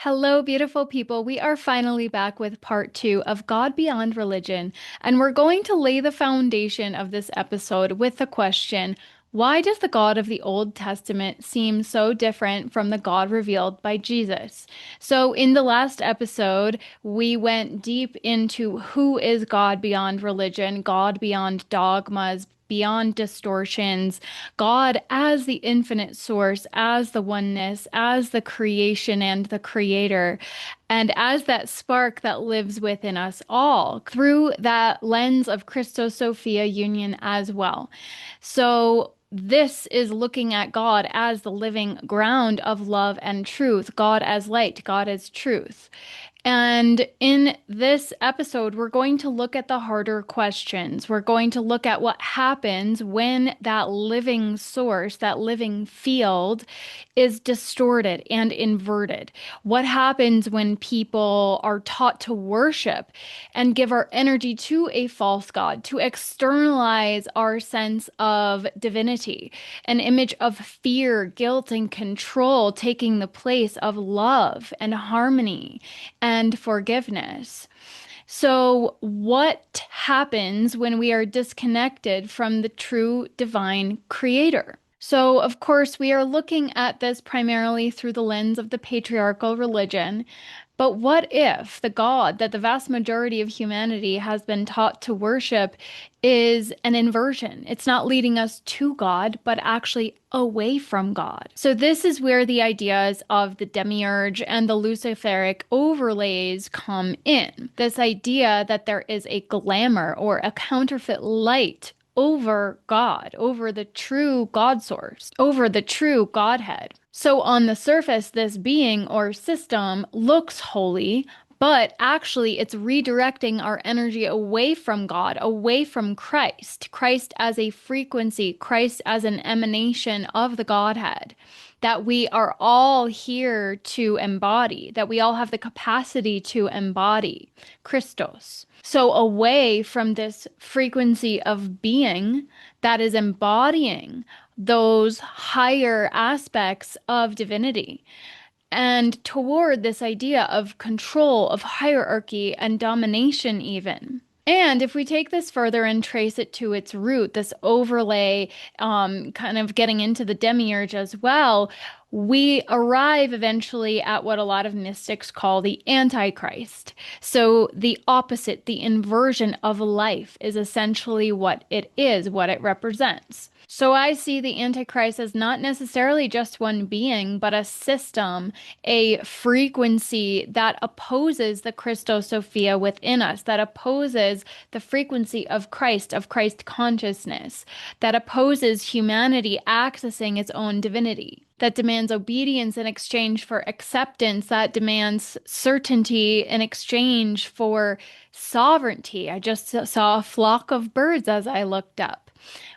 Hello, beautiful people. We are finally back with part two of God Beyond Religion, and we're going to lay the foundation of this episode with the question, why does the God of the Old Testament seem so different from the God revealed by Jesus? So, in the last episode, we went deep into who is God beyond religion, God beyond dogmas, beyond distortions, God as the infinite source, as the oneness, as the creation and the creator, and as that spark that lives within us all through that lens of Christos Sophia union as well. So, this is looking at God as the living ground of love and truth, God as light, God as truth. And in this episode, we're going to look at the harder questions. We're going to look at what happens when that living source, that living field is distorted and inverted. What happens when people are taught to worship and give our energy to a false god, to externalize our sense of divinity, an image of fear, guilt, and control taking the place of love and harmony and forgiveness. So, what happens when we are disconnected from the true divine creator? So, of course, we are looking at this primarily through the lens of the patriarchal religion. But what if the God that the vast majority of humanity has been taught to worship is an inversion? It's not leading us to God, but actually away from God. So, this is where the ideas of the Demiurge and the Luciferic overlays come in. This idea that there is a glamour or a counterfeit light over God, over the true God source, over the true Godhead. So on the surface, this being or system looks holy, but actually it's redirecting our energy away from God, away from Christ, Christ as a frequency, Christ as an emanation of the Godhead that we are all here to embody, that we all have the capacity to embody Christos. So, away from this frequency of being that is embodying those higher aspects of divinity, and toward this idea of control, of hierarchy, and domination, even. And if we take this further and trace it to its root, this overlay, kind of getting into the demiurge as well, we arrive eventually at what a lot of mystics call the Antichrist. So the opposite, the inversion of life, is essentially what it is, what it represents. So I see the Antichrist as not necessarily just one being, but a system, a frequency that opposes the Christos Sophia within us, that opposes the frequency of Christ consciousness, that opposes humanity accessing its own divinity, that demands obedience in exchange for acceptance, that demands certainty in exchange for sovereignty. I just saw a flock of birds as I looked up.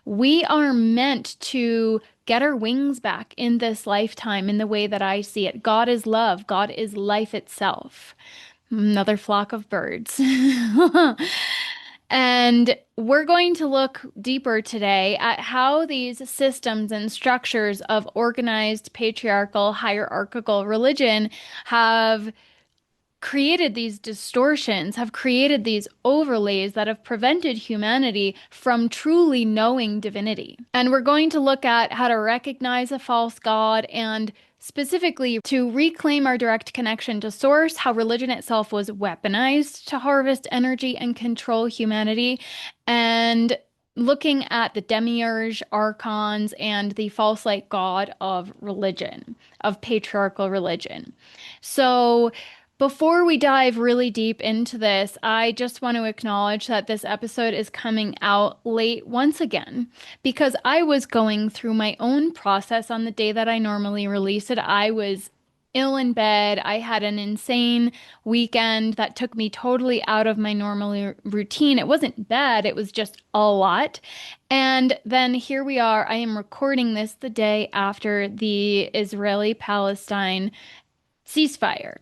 We are meant to get our wings back in this lifetime in the way that I see it. God is love, God is life itself. Another flock of birds. And we're going to look deeper today at how these systems and structures of organized, patriarchal, hierarchical religion have created these distortions, have created these overlays that have prevented humanity from truly knowing divinity. And we're going to look at how to recognize a false god and specifically to reclaim our direct connection to source, how religion itself was weaponized to harvest energy and control humanity, and looking at the demiurge, archons, and the false light god of religion, of patriarchal religion. So, before we dive really deep into this, I just want to acknowledge that this episode is coming out late once again because I was going through my own process on the day that I normally release it. I was ill in bed. I had an insane weekend that took me totally out of my normal routine. It wasn't bad, it was just a lot. And then here we are. I am recording this the day after the Israeli-Palestine ceasefire.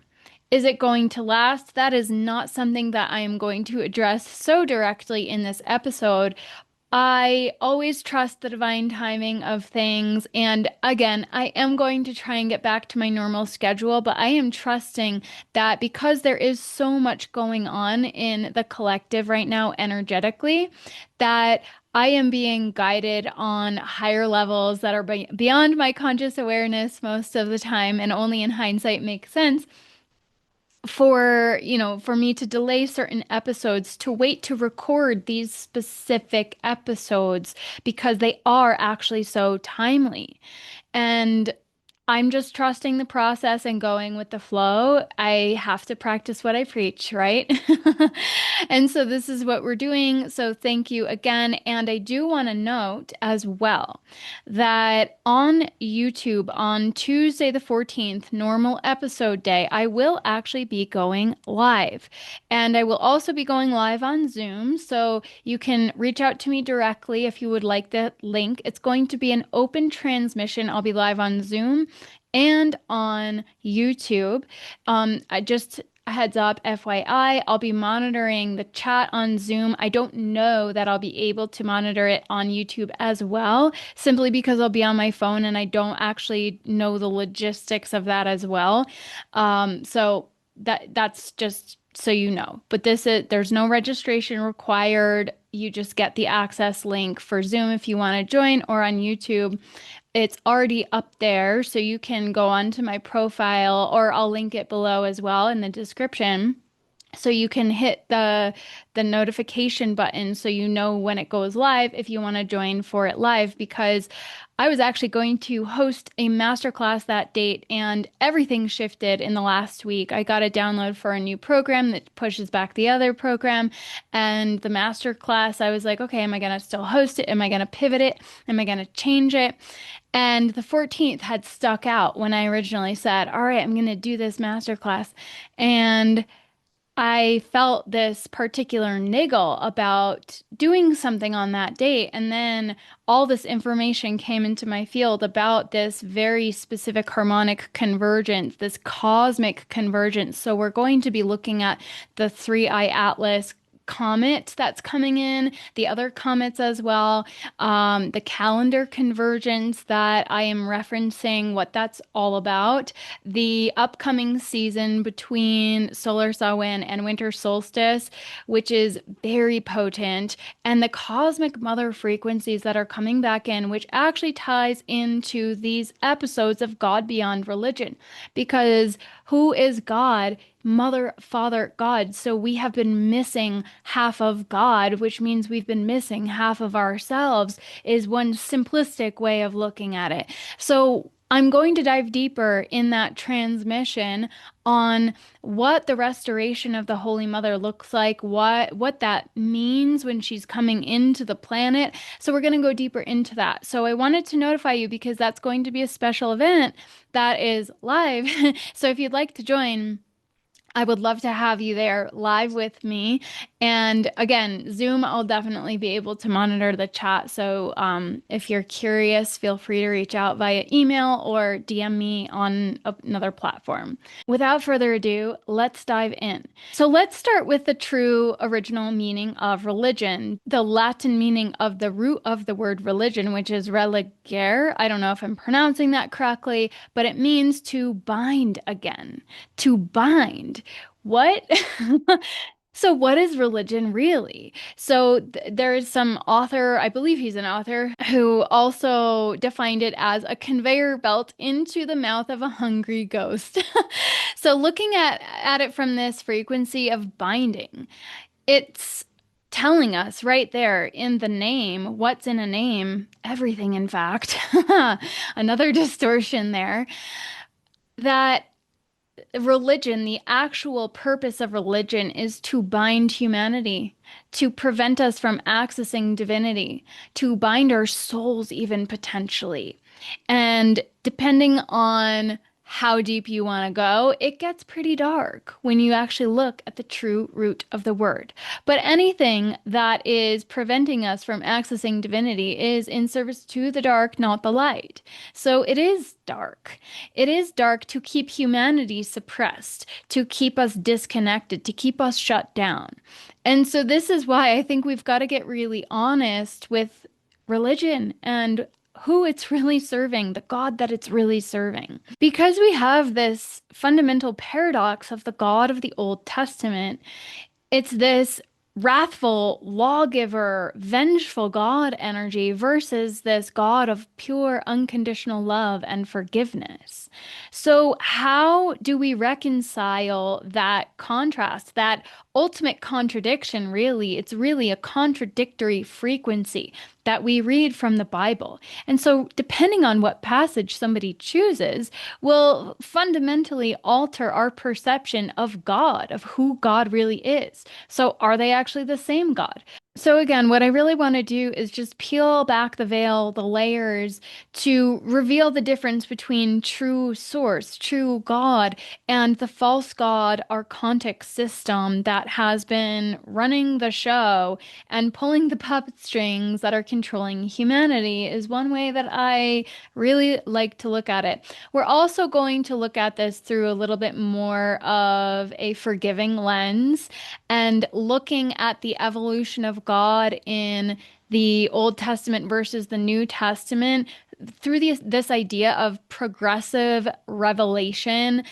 Is it going to last? That is not something that I am going to address so directly in this episode, I always trust the divine timing of things. And again, I am going to try and get back to my normal schedule, but I am trusting that because there is so much going on in the collective right now, energetically, that I am being guided on higher levels that are beyond my conscious awareness most of the time, and only in hindsight makes sense for me to delay certain episodes, to wait to record these specific episodes because they are actually so timely. And I'm just trusting the process and going with the flow. I have to practice what I preach, right? And so this is what we're doing. So thank you again. And I do want to note as well that on YouTube on Tuesday the 14th, normal episode day, I will actually be going live. And I will also be going live on Zoom. So you can reach out to me directly if you would like the link. It's going to be an open transmission. I'll be live on Zoom and on YouTube. I just a heads up, FYI, I'll be monitoring the chat on Zoom. I don't know that I'll be able to monitor it on YouTube as well, simply because I'll be on my phone and I don't actually know the logistics of that as well. So that's just so you know. But there's no registration required. You just get the access link for Zoom if you want to join, or on YouTube. It's already up there, so you can go onto my profile, or I'll link it below as well in the description. So you can hit the notification button so you know when it goes live if you want to join for it live, because I was actually going to host a masterclass that date and everything shifted in the last week. I got a download for a new program that pushes back the other program, and the masterclass, I was like, okay, am I going to still host it? Am I going to pivot it? Am I going to change it? And the 14th had stuck out when I originally said, all right, I'm going to do this masterclass. And I felt this particular niggle about doing something on that date. And then all this information came into my field about this very specific harmonic convergence, this cosmic convergence. So we're going to be looking at the three-eye atlas comet that's coming in, the other comets as well, the calendar convergence that I am referencing, what that's all about, the upcoming season between solar Samhain and winter solstice, which is very potent, and the cosmic mother frequencies that are coming back in, which actually ties into these episodes of God Beyond Religion. Because who is God? Mother, Father, God. So we have been missing half of God, which means we've been missing half of ourselves, is one simplistic way of looking at it. So I'm going to dive deeper in that transmission on what the restoration of the Holy Mother looks like, what that means when she's coming into the planet. So we're going to go deeper into that. So I wanted to notify you because that's going to be a special event that is live. So if you'd like to join, I would love to have you there live with me. And again, Zoom, I'll definitely be able to monitor the chat. So if you're curious, feel free to reach out via email or DM me on another platform. Without further ado, let's dive in. So let's start with the true original meaning of religion, the Latin meaning of the root of the word religion, which is religare. I don't know if I'm pronouncing that correctly, but it means to bind again, to bind. What? So what is religion really? So there's some author, I believe he's an author, who also defined it as a conveyor belt into the mouth of a hungry ghost. So looking at it from this frequency of binding, it's telling us right there in the name, what's in a name? Everything, in fact. Another distortion there. That religion, the actual purpose of religion is to bind humanity, to prevent us from accessing divinity, to bind our souls even potentially. And depending on how deep you want to go, it gets pretty dark when you actually look at the true root of the word. But anything that is preventing us from accessing divinity is in service to the dark, not the light. So it is dark. It is dark to keep humanity suppressed, to keep us disconnected, to keep us shut down. And so this is why I think we've got to get really honest with religion and who it's really serving, the God that it's really serving. Because we have this fundamental paradox of the God of the Old Testament, it's this wrathful, lawgiver, vengeful God energy versus this God of pure, unconditional love and forgiveness. So, how do we reconcile that contrast, that ultimate contradiction? Really, it's really a contradictory frequency that we read from the Bible. And so, depending on what passage somebody chooses, will fundamentally alter our perception of God, of who God really is. So, are they actually the same God? So, again, what I really want to do is just peel back the veil, the layers, to reveal the difference between true source, true God, and the false God archontic system that has been running the show and pulling the puppet strings that are controlling humanity, is one way that I really like to look at it. We're also going to look at this through a little bit more of a forgiving lens and looking at the evolution of God in the Old Testament versus the New Testament through this idea of progressive revelation.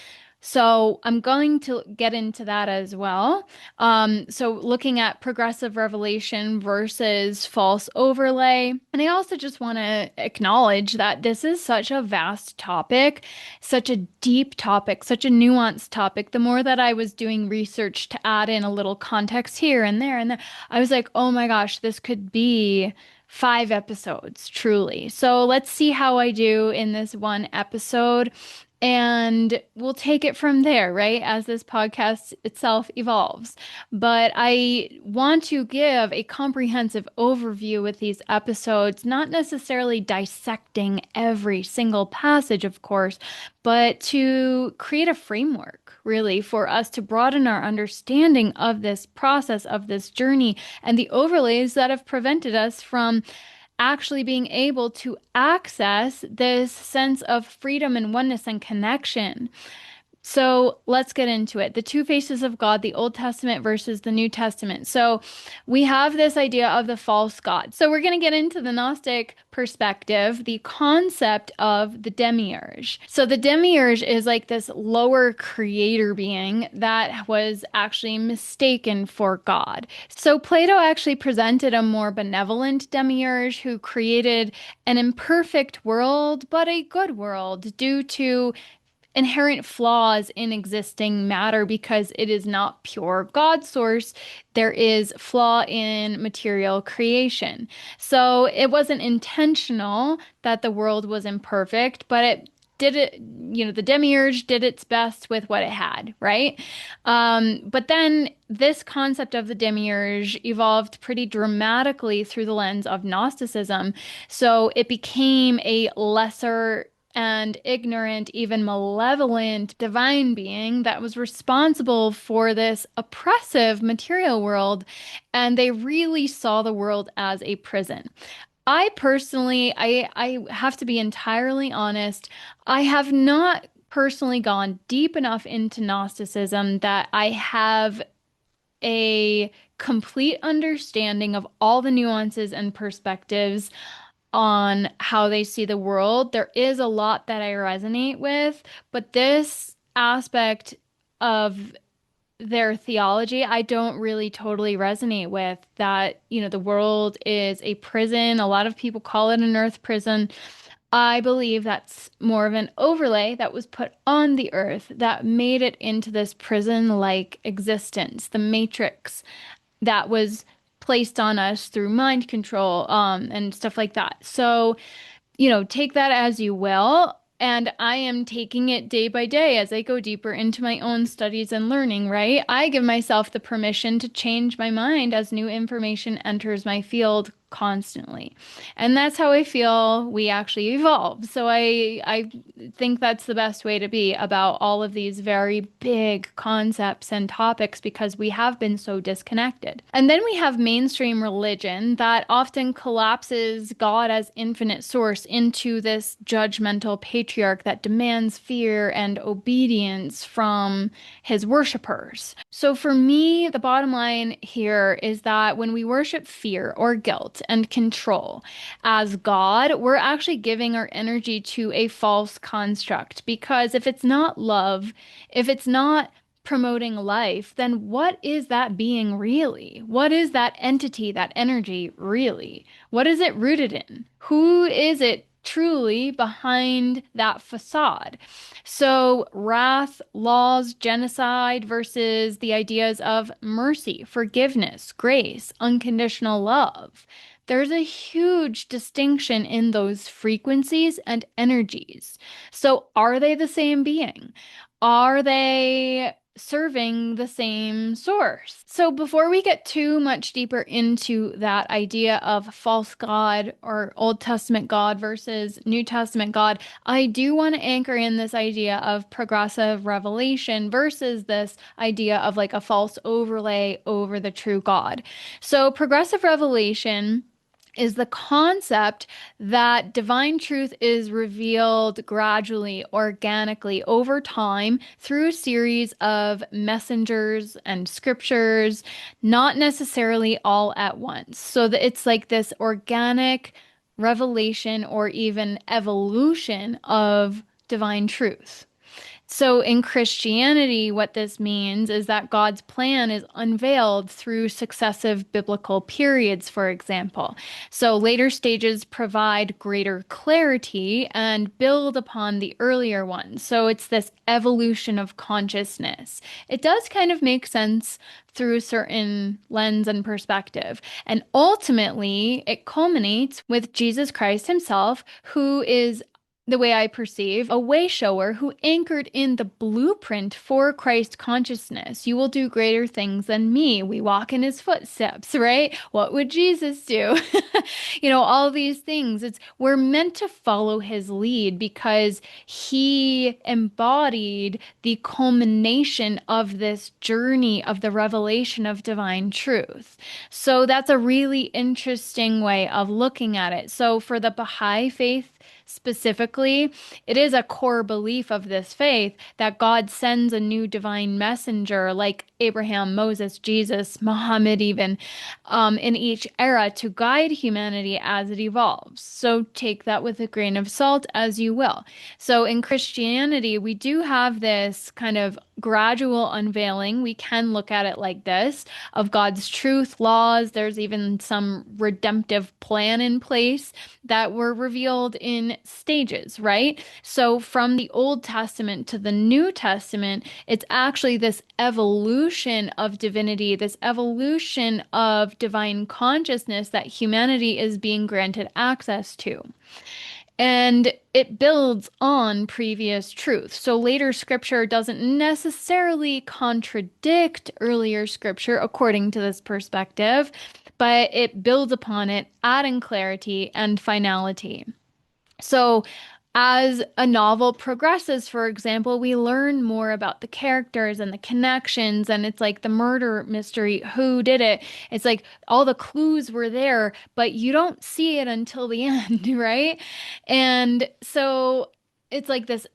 So I'm going to get into that as well. So looking at progressive revelation versus false overlay. And I also just want to acknowledge that this is such a vast topic, such a deep topic, such a nuanced topic. The more that I was doing research to add in a little context here and there and there, I was like, oh my gosh, this could be 5 episodes, truly. So let's see how I do in this one episode. And we'll take it from there, right? As this podcast itself evolves. But I want to give a comprehensive overview with these episodes, not necessarily dissecting every single passage, of course, but to create a framework, really, for us to broaden our understanding of this process, of this journey, and the overlays that have prevented us from actually being able to access this sense of freedom and oneness and connection. So let's get into it. The two faces of God, the Old Testament versus the New Testament. So we have this idea of the false God. So we're going to get into the Gnostic perspective, the concept of the Demiurge. So the Demiurge is like this lower creator being that was actually mistaken for God. So Plato actually presented a more benevolent Demiurge who created an imperfect world, but a good world due to inherent flaws in existing matter because it is not pure God source. There is flaw in material creation. So it wasn't intentional that the world was imperfect, but it did it, the demiurge did its best with what it had, right? But then this concept of the demiurge evolved pretty dramatically through the lens of Gnosticism. So it became a lesser and ignorant, even malevolent divine being that was responsible for this oppressive material world. And they really saw the world as a prison. I personally, I have to be entirely honest, I have not personally gone deep enough into Gnosticism that I have a complete understanding of all the nuances and perspectives on how they see the world. There is a lot that I resonate with, but this aspect of their theology, I don't really totally resonate with that, the world is a prison. A lot of people call it an earth prison. I believe that's more of an overlay that was put on the earth that made it into this prison-like existence, the matrix that was placed on us through mind control, and stuff like that. So, take that as you will. And I am taking it day by day as I go deeper into my own studies and learning, right? I give myself the permission to change my mind as new information enters my field constantly. And that's how I feel we actually evolve. So I think that's the best way to be about all of these very big concepts and topics because we have been so disconnected. And then we have mainstream religion that often collapses God as infinite source into this judgmental patriarch that demands fear and obedience from his worshipers. So for me, the bottom line here is that when we worship fear or guilt and control as God, we're actually giving our energy to a false construct. Because if it's not love, if it's not promoting life, then what is that being really? What is that entity, that energy really? What is it rooted in? Who is it truly behind that facade? So, wrath, laws, genocide versus the ideas of mercy, forgiveness, grace, unconditional love. There's a huge distinction in those frequencies and energies. So, are they the same being? Are they serving the same source? So before we get too much deeper into that idea of false God or Old Testament God versus New Testament God, I do want to anchor in this idea of progressive revelation versus this idea of like a false overlay over the true God. So progressive revelation is the concept that divine truth is revealed gradually, organically over time through a series of messengers and scriptures, not necessarily all at once. So that it's like this organic revelation or even evolution of divine truth. So in Christianity, what this means is that God's plan is unveiled through successive biblical periods, for example. So later stages provide greater clarity and build upon the earlier ones. So it's this evolution of consciousness. It does kind of make sense through a certain lens and perspective. And ultimately, it culminates with Jesus Christ himself, who is the way I perceive, a way shower who anchored in the blueprint for Christ consciousness. You will do greater things than me. We walk in his footsteps, right? What would Jesus do? All these things. We're meant to follow his lead because he embodied the culmination of this journey of the revelation of divine truth. So that's a really interesting way of looking at it. So for the Baha'i faith, specifically, it is a core belief of this faith that God sends a new divine messenger like Abraham, Moses, Jesus, Muhammad, even in each era to guide humanity as it evolves. So take that with a grain of salt as you will. So in Christianity, we do have this kind of gradual unveiling. We can look at it like this of God's truth, laws. There's even some redemptive plan in place that were revealed in stages, right? So from the Old Testament to the New Testament, it's actually this evolution of divinity, this evolution of divine consciousness that humanity is being granted access to. And it builds on previous truth. So later scripture doesn't necessarily contradict earlier scripture according to this perspective, but it builds upon it, adding clarity and finality. So as a novel progresses, for example, we learn more about the characters and the connections, and it's like the murder mystery, who did it? It's like all the clues were there, but you don't see it until the end, right? And so it's like this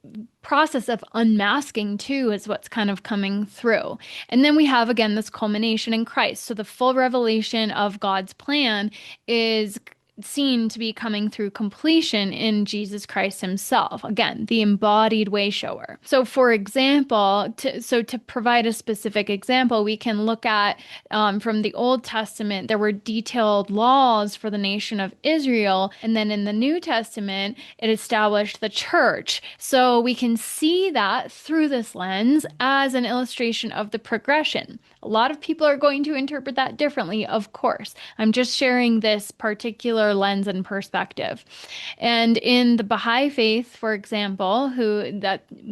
process of unmasking too is what's kind of coming through. And then we have again this culmination in Christ. So the full revelation of God's plan is seen to be coming through completion in Jesus Christ himself. Again, the embodied way shower. So for example, to provide a specific example, we can look at from the Old Testament, there were detailed laws for the nation of Israel. And then in the New Testament, it established the church. So we can see that through this lens as an illustration of the progression. A lot of people are going to interpret that differently, of course. I'm just sharing this particular particular lens and perspective. And in the Baha'i faith, for example,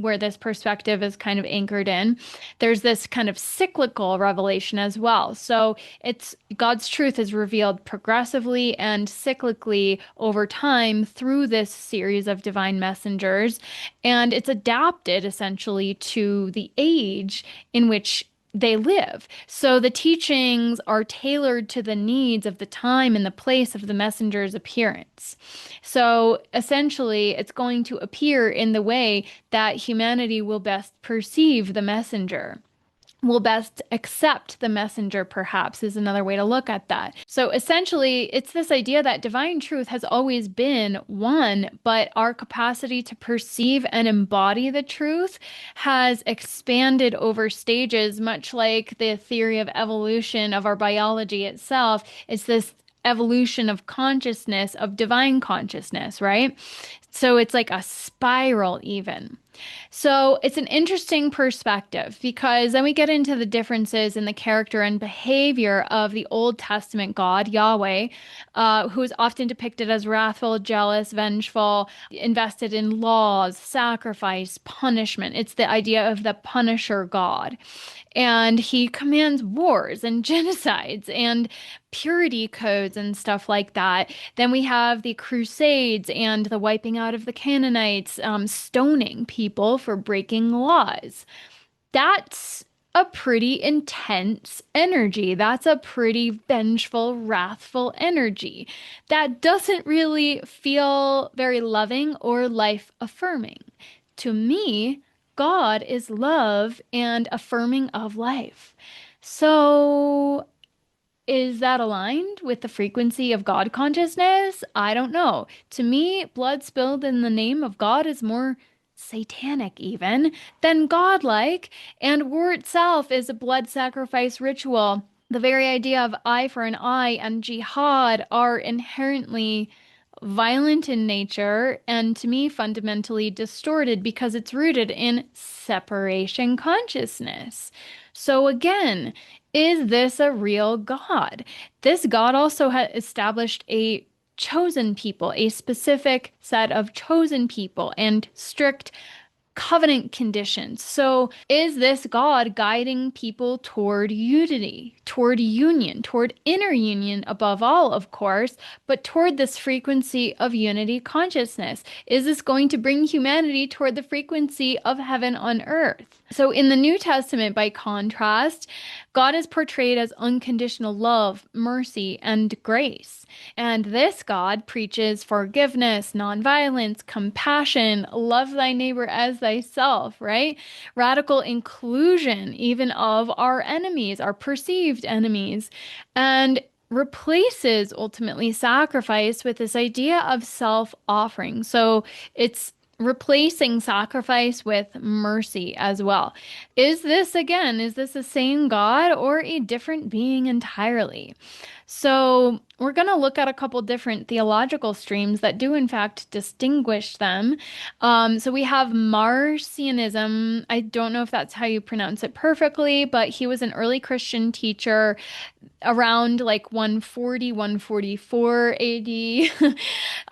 where this perspective is kind of anchored in, there's this kind of cyclical revelation as well. So it's God's truth is revealed progressively and cyclically over time through this series of divine messengers, and it's adapted essentially to the age in which they live. So the teachings are tailored to the needs of the time and the place of the messenger's appearance. So essentially, it's going to appear in the way that humanity will best perceive the messenger, will best accept the messenger, perhaps, is another way to look at that. So essentially, it's this idea that divine truth has always been one, but our capacity to perceive and embody the truth has expanded over stages, much like the theory of evolution of our biology itself. It's this evolution of consciousness, of divine consciousness, right? So it's like a spiral, even. So it's an interesting perspective because then we get into the differences in the character and behavior of the Old Testament God, Yahweh, who is often depicted as wrathful, jealous, vengeful, invested in laws, sacrifice, punishment. It's the idea of the Punisher God. And he commands wars and genocides and purity codes and stuff like that. Then we have the Crusades and the wiping out of the Canaanites, stoning people for breaking laws. That's a pretty intense energy. That's a pretty vengeful, wrathful energy. That doesn't really feel very loving or life affirming. To me, God is love and affirming of life. So, is that aligned with the frequency of God consciousness? I don't know. To me, blood spilled in the name of God is more satanic even than godlike, and war itself is a blood sacrifice ritual. The very idea of eye for an eye and jihad are inherently violent in nature and to me fundamentally distorted because it's rooted in separation consciousness. So again, is this a real God? This God also had established a chosen people, a specific set of chosen people and strict covenant conditions. So is this God guiding people toward unity, toward union, toward inner union above all, of course, but toward this frequency of unity consciousness? Is this going to bring humanity toward the frequency of heaven on earth? So in the New Testament, by contrast, God is portrayed as unconditional love, mercy, and grace. And this God preaches forgiveness, nonviolence, compassion, love thy neighbor as thyself, right? Radical inclusion, even of our enemies, our perceived enemies, and replaces ultimately sacrifice with this idea of self-offering. So it's replacing sacrifice with mercy as well. Is this the same God or a different being entirely? So we're going to look at a couple different theological streams that do in fact distinguish them. So we have Marcionism. I don't know if that's how you pronounce it perfectly, but he was an early Christian teacher around like 140, 144 AD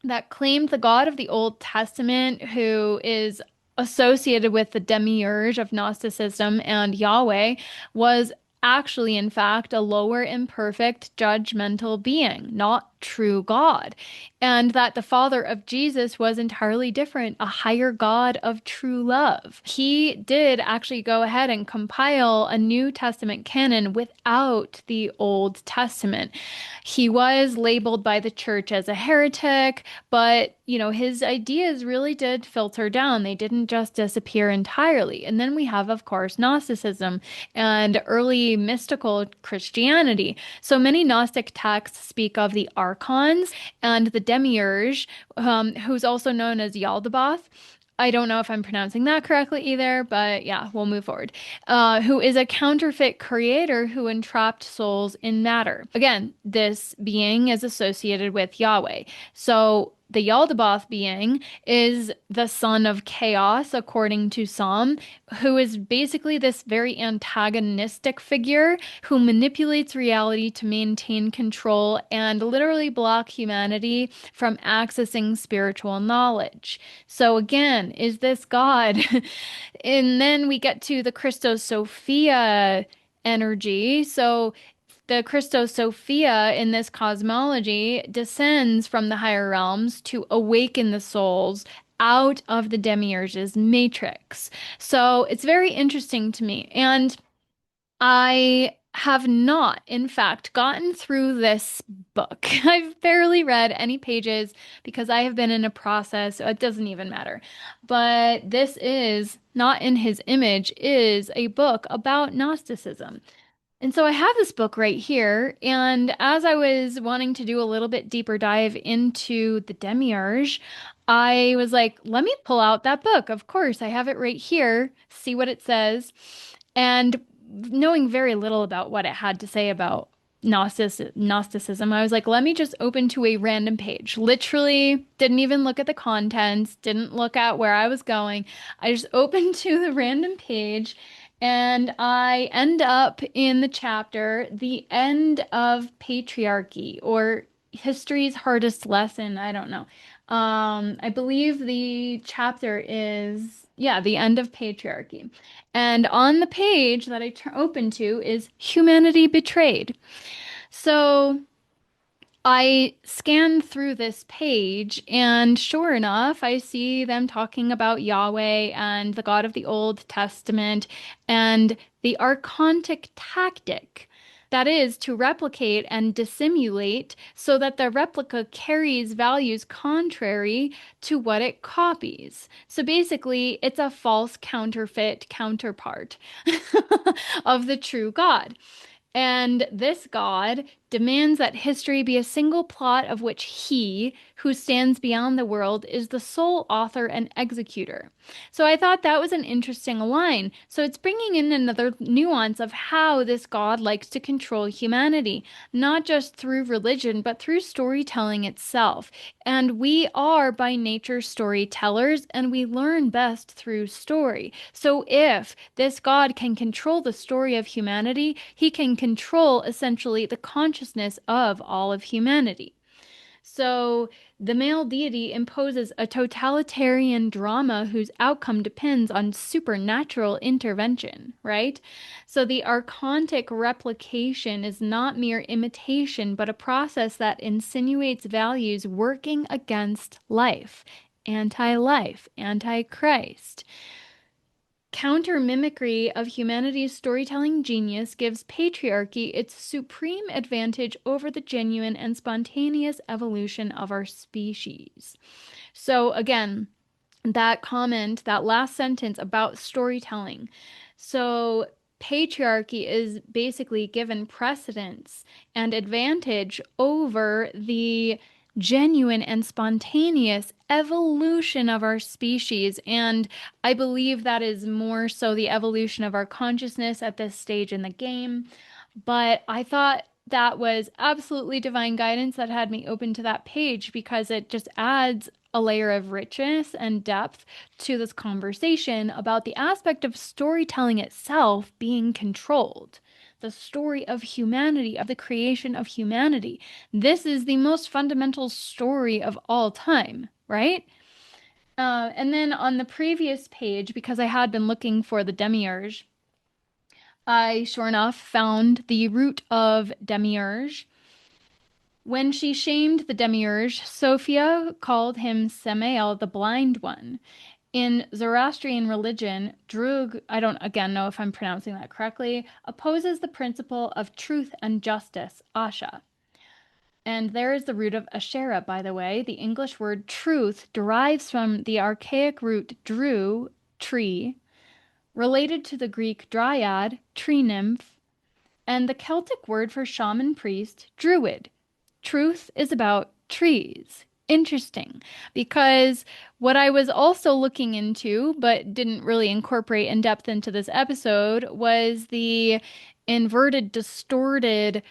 that claimed the God of the Old Testament, who is associated with the Demiurge of Gnosticism and Yahweh, was actually, in fact, a lower, imperfect, judgmental being, not true God, and that the Father of Jesus was entirely different, a higher God of true love. He did actually go ahead and compile a New Testament canon without the Old Testament. He was labeled by the church as a heretic, but his ideas really did filter down. They didn't just disappear entirely. And then we have, of course, Gnosticism and early mystical Christianity. So many Gnostic texts speak of the Archons and the Demiurge, who's also known as Yaldabaoth. I don't know if I'm pronouncing that correctly either, but yeah, we'll move forward. Who is a counterfeit creator who entrapped souls in matter. Again, this being is associated with Yahweh. So the Yaldabaoth being is the son of chaos, according to some, who is basically this very antagonistic figure who manipulates reality to maintain control and literally block humanity from accessing spiritual knowledge. So again, is this God? And then we get to the Christos Sophia energy. So the Christos Sophia in this cosmology descends from the higher realms to awaken the souls out of the Demiurge's matrix. So it's very interesting to me. And I have not, in fact, gotten through this book. I've barely read any pages because I have been in a process, so it doesn't even matter. But this is Not in His Image is a book about Gnosticism. And so I have this book right here, and as I was wanting to do a little bit deeper dive into the Demiurge, I was like, let me pull out that book. Of course, I have it right here, see what it says. And knowing very little about what it had to say about Gnosticism, I was like, let me just open to a random page. Literally didn't even look at the contents, didn't look at where I was going. I just opened to the random page and I end up in the chapter, The End of Patriarchy, or History's Hardest Lesson. I don't know. I believe the chapter is, yeah, The End of Patriarchy. And on the page that I open to is Humanity Betrayed. So I scanned through this page, and sure enough, I see them talking about Yahweh and the God of the Old Testament and the archontic tactic. That is to replicate and dissimulate so that the replica carries values contrary to what it copies. So basically, it's a false counterfeit counterpart of the true God. And this God demands that history be a single plot of which he, who stands beyond the world, is the sole author and executor. So I thought that was an interesting line. So it's bringing in another nuance of how this God likes to control humanity, not just through religion, but through storytelling itself. And we are by nature storytellers, and we learn best through story. So if this God can control the story of humanity, he can control essentially the consciousness of all of humanity. So the male deity imposes a totalitarian drama whose outcome depends on supernatural intervention, right? So the archontic replication is not mere imitation, but a process that insinuates values working against life, anti-life, anti-Christ. Counter mimicry of humanity's storytelling genius gives patriarchy its supreme advantage over the genuine and spontaneous evolution of our species. So, again, that comment, that last sentence about storytelling. So, patriarchy is basically given precedence and advantage over the genuine and spontaneous evolution of our species. And I believe that is more so the evolution of our consciousness at this stage in the game. But I thought that was absolutely divine guidance that had me open to that page because it just adds a layer of richness and depth to this conversation about the aspect of storytelling itself being controlled. The story of humanity, of the creation of humanity. This is the most fundamental story of all time, right? And then on the previous page, because I had been looking for the Demiurge, I sure enough found the root of Demiurge. When she shamed the Demiurge, Sophia called him Samael, the blind one. In Zoroastrian religion, Drug, I don't again know if I'm pronouncing that correctly, opposes the principle of truth and justice, Asha. And there is the root of Asherah, by the way. The English word truth derives from the archaic root dru, tree, related to the Greek dryad, tree nymph, and the Celtic word for shaman priest, druid. Truth is about trees. Interesting, because what I was also looking into, but didn't really incorporate in depth into this episode, was the inverted, distorted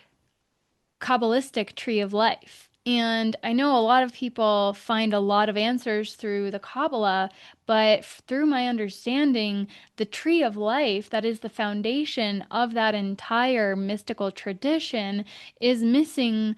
Kabbalistic tree of life. And I know a lot of people find a lot of answers through the Kabbalah, but through my understanding, the tree of life, that is the foundation of that entire mystical tradition, is missing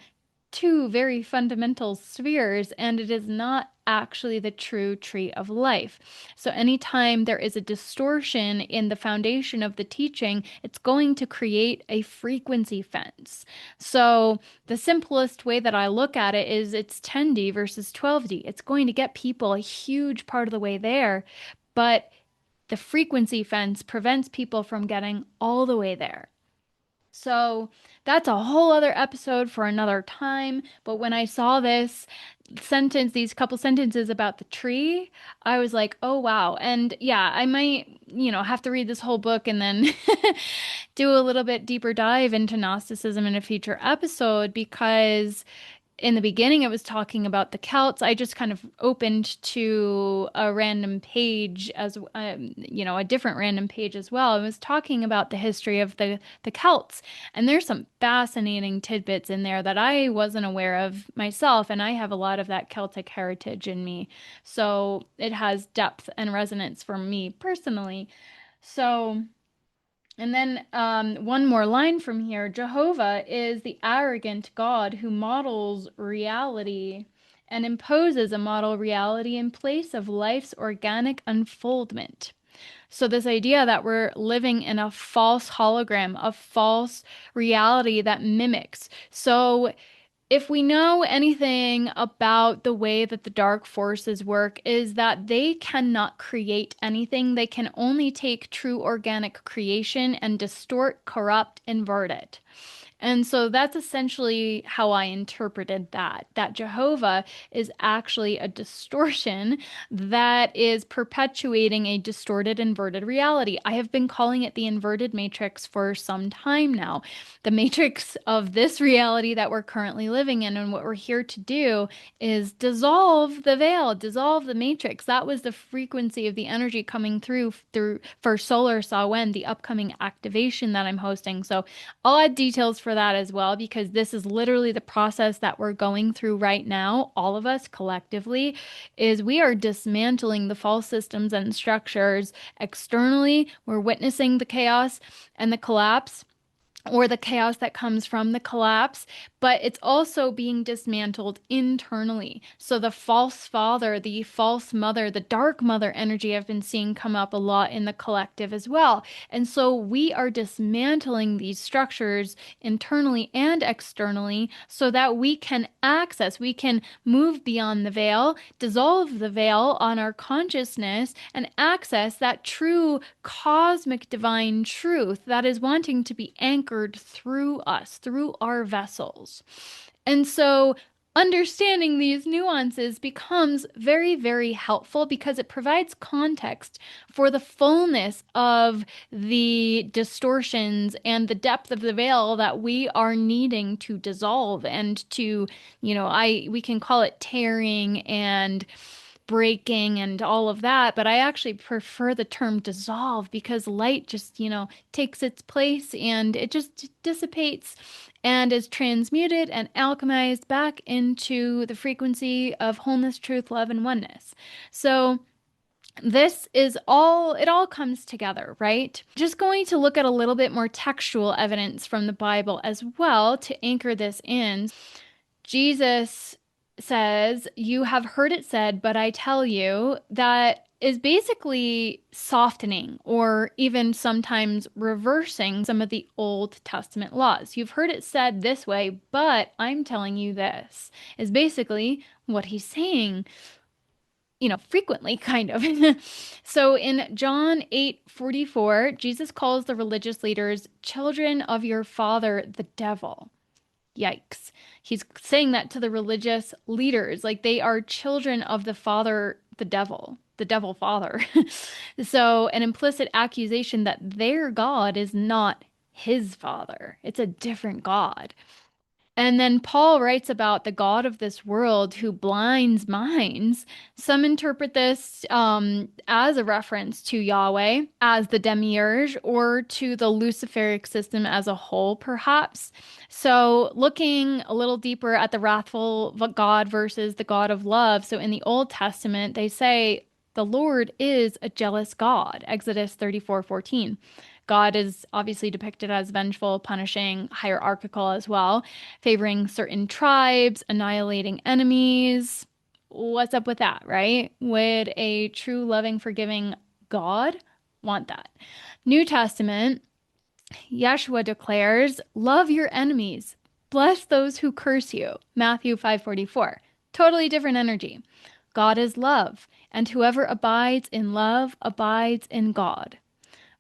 two very fundamental spheres, and it is not actually the true tree of life. So, anytime there is a distortion in the foundation of the teaching, it's going to create a frequency fence. So, the simplest way that I look at it is it's 10D versus 12D. It's going to get people a huge part of the way there, but the frequency fence prevents people from getting all the way there. So that's a whole other episode for another time. But when I saw this sentence, these couple sentences about the tree, I was like, oh, wow. And yeah, I might, have to read this whole book and then do a little bit deeper dive into Gnosticism in a future episode because in the beginning it was talking about the Celts. I just kind of opened to a random page as a different random page as well. It was talking about the history of the Celts, and there's some fascinating tidbits in there that I wasn't aware of myself, and I have a lot of that Celtic heritage in me, so it has depth and resonance for me personally. So and then one more line from here. Jehovah is the arrogant God who models reality and imposes a model reality in place of life's organic unfoldment. So, this idea that we're living in a false hologram, a false reality that mimics. So, if we know anything about the way that the dark forces work, is that they cannot create anything. They can only take true organic creation and distort, corrupt, invert it. And so that's essentially how I interpreted that Jehovah is actually a distortion that is perpetuating a distorted, inverted reality. I have been calling it the inverted matrix for some time now. The matrix of this reality that we're currently living in, and what we're here to do is dissolve the veil, dissolve the matrix. That was the frequency of the energy coming through for Solar Sawen, the upcoming activation that I'm hosting. So I'll add details for that as well, because this is literally the process that we're going through right now, all of us collectively, is we are dismantling the false systems and structures externally. We're witnessing the chaos and the collapse, or the chaos that comes from the collapse, but it's also being dismantled internally. So the false father, the false mother, the dark mother energy I've been seeing come up a lot in the collective as well. And so we are dismantling these structures internally and externally so that we can access, we can move beyond the veil, dissolve the veil on our consciousness, and access that true cosmic divine truth that is wanting to be anchored through us, through our vessels. And so understanding these nuances becomes very, very helpful because it provides context for the fullness of the distortions and the depth of the veil that we are needing to dissolve and to, we can call it tearing and breaking and all of that, but I actually prefer the term dissolve because light just, takes its place and it just dissipates and is transmuted and alchemized back into the frequency of wholeness, truth, love, and oneness. So this is all, it all comes together, right? Just going to look at a little bit more textual evidence from the Bible as well to anchor this in. Jesus says, "You have heard it said, but I tell you," that is basically softening or even sometimes reversing some of the Old Testament laws. You've heard it said this way, but I'm telling you this, is basically what he's saying, frequently, kind of. So in John 8:44, Jesus calls the religious leaders children of your father, the devil. Yikes. He's saying that to the religious leaders, like they are children of the father, the devil father. So, an implicit accusation that their God is not his father. It's a different God. And then Paul writes about the God of this world who blinds minds. Some interpret this as a reference to Yahweh, as the Demiurge, or to the Luciferic system as a whole, perhaps. So, looking a little deeper at the wrathful God versus the God of love. So, in the Old Testament, they say the Lord is a jealous God, Exodus 34:14. God is obviously depicted as vengeful, punishing, hierarchical as well, favoring certain tribes, annihilating enemies. What's up with that, right? Would a true, loving, forgiving God want that? New Testament, Yeshua declares, "Love your enemies, bless those who curse you." Matthew 5:44. Totally different energy. God is love, and whoever abides in love abides in God.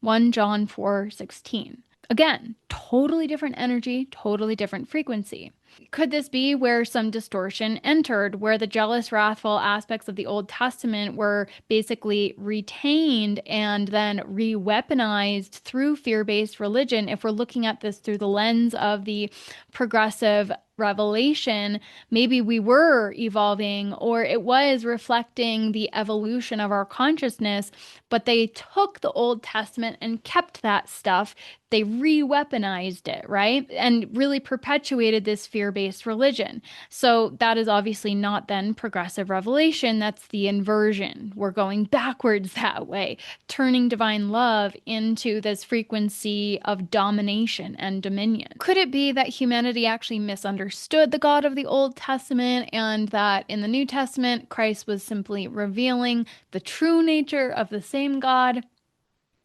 1 John 4:16. Again, totally different energy, totally different frequency. Could this be where some distortion entered, where the jealous, wrathful aspects of the Old Testament were basically retained and then re-weaponized through fear-based religion? If we're looking at this through the lens of the progressive revelation, maybe we were evolving or it was reflecting the evolution of our consciousness, but they took the Old Testament and kept that stuff. They re-weaponized it, right? And really perpetuated this fear-based religion. So that is obviously not then progressive revelation. That's the inversion. We're going backwards that way, turning divine love into this frequency of domination and dominion. Could it be that humanity actually misunderstood the God of the Old Testament and that in the New Testament, Christ was simply revealing the true nature of the same God?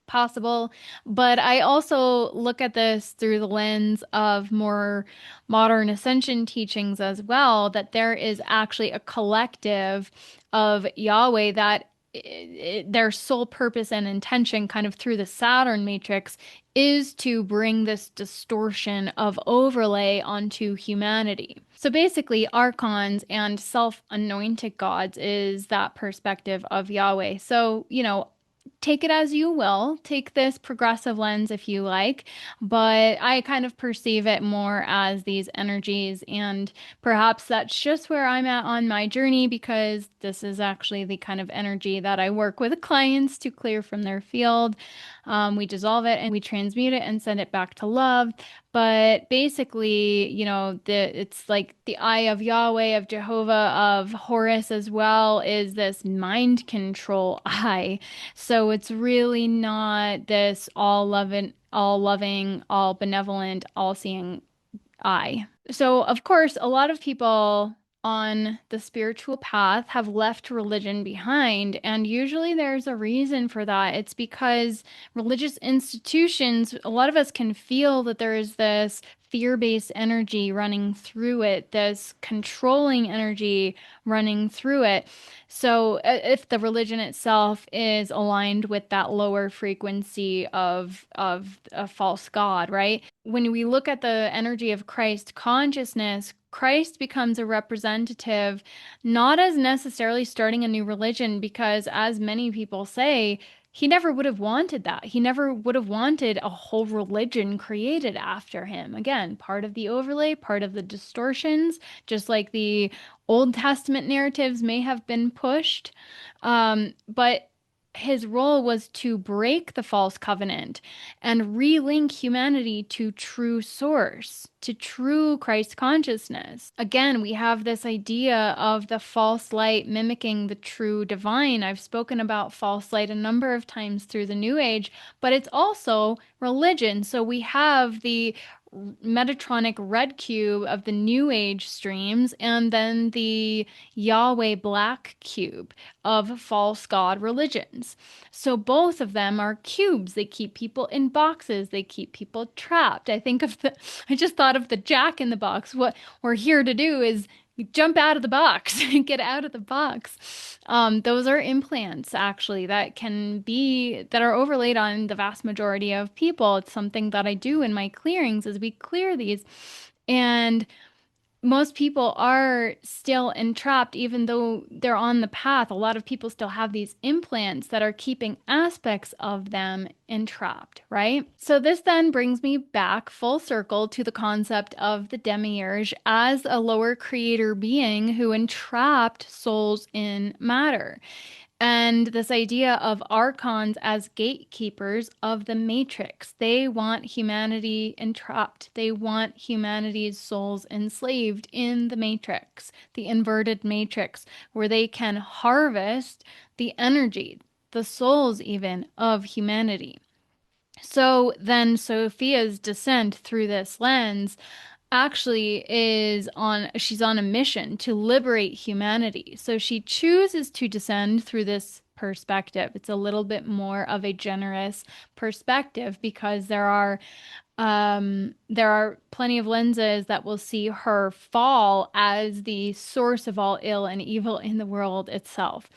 Possible, but I also look at this through the lens of more modern ascension teachings as well, that there is actually a collective of Yahweh that their sole purpose and intention, kind of through the Saturn matrix, is to bring this distortion of overlay onto humanity. So basically, Archons and self-anointed gods is that perspective of Yahweh. So, take it as you will. Take this progressive lens if you like, but I kind of perceive it more as these energies, and perhaps that's just where I'm at on my journey because this is actually the kind of energy that I work with clients to clear from their field. We dissolve it and we transmute it and send it back to love. But basically, it's like the eye of Yahweh, of Jehovah, of Horus as well, is this mind control eye. So it's really not this all loving, all benevolent, all seeing eye. So, of course, a lot of people on the spiritual path have left religion behind, and usually there's a reason for that. It's because religious institutions, a lot of us can feel that there is this fear-based energy running through it, this controlling energy running through it. So, if the religion itself is aligned with that lower frequency of a false god, right? When we look at the energy of Christ consciousness, Christ becomes a representative, not as necessarily starting a new religion, because as many people say, he never would have wanted that. He never would have wanted a whole religion created after him. Again, part of the overlay, part of the distortions, just like the Old Testament narratives may have been pushed. But his role was to break the false covenant and relink humanity to true source, to true Christ consciousness. Again, we have this idea of the false light mimicking the true divine. I've spoken about false light a number of times through the New Age, but it's also religion. So we have the Metatronic red cube of the New Age streams, and then the Yahweh black cube of false god religions. So both of them are cubes. They keep people in boxes. They keep people trapped. I just thought of the Jack in the Box. What we're here to do is jump out of the box, get out of the box. Those are implants actually that are overlaid on the vast majority of people. It's something that I do in my clearings as we clear these. And most people are still entrapped, even though they're on the path. A lot of people still have these implants that are keeping aspects of them entrapped, right? So, this then brings me back full circle to the concept of the Demiurge as a lower creator being who entrapped souls in matter. And this idea of Archons as gatekeepers of the matrix. They want humanity entrapped. They want humanity's souls enslaved in the matrix, the inverted matrix, where they can harvest the energy, the souls even of humanity. So then Sophia's descent through this lens actually she's on a mission to liberate humanity. So she chooses to descend through this perspective. It's a little bit more of a generous perspective because there are plenty of lenses that will see her fall as the source of all ill and evil in the world itself.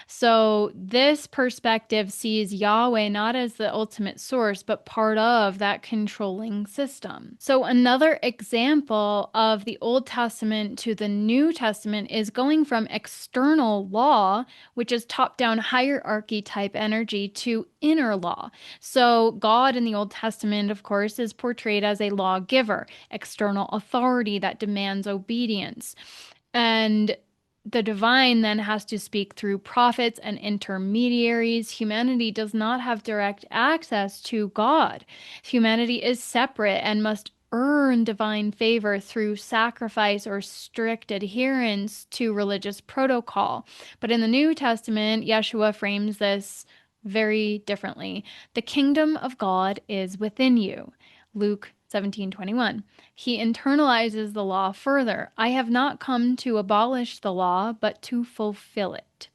So this perspective sees Yahweh not as the ultimate source, but part of that controlling system. So another example of the Old Testament to the New Testament is going from external law, which is top-down hierarchy type energy, to inner law. So God in the Old Testament, of course, is portrayed as a lawgiver, external authority that demands obedience. And the divine then has to speak through prophets and intermediaries. Humanity does not have direct access to God. Humanity is separate and must earn divine favor through sacrifice or strict adherence to religious protocol. But in the New Testament, Yeshua frames this very differently. The kingdom of God is within you. Luke 17:21. He internalizes the law further. I have not come to abolish the law, but to fulfill it.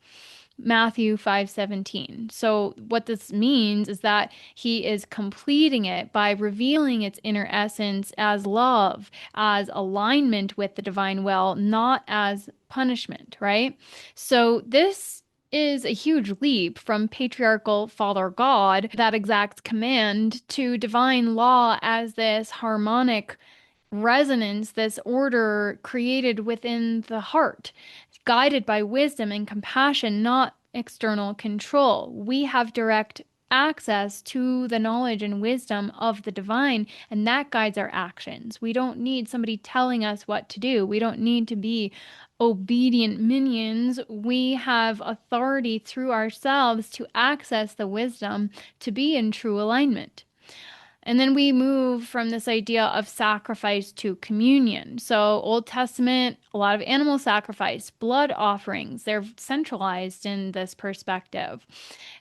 Matthew 5:17. So what this means is that he is completing it by revealing its inner essence as love, as alignment with the divine will, not as punishment, right? So this is a huge leap from patriarchal Father God that exacts command to divine law as this harmonic resonance, this order created within the heart, guided by wisdom and compassion, not external control. We have direct access to the knowledge and wisdom of the divine, and that guides our actions. We don't need somebody telling us what to do. We don't need to be obedient minions. We have authority through ourselves to access the wisdom to be in true alignment. And then we move from this idea of sacrifice to communion. So, Old Testament, a lot of animal sacrifice, blood offerings, they're centralized in this perspective.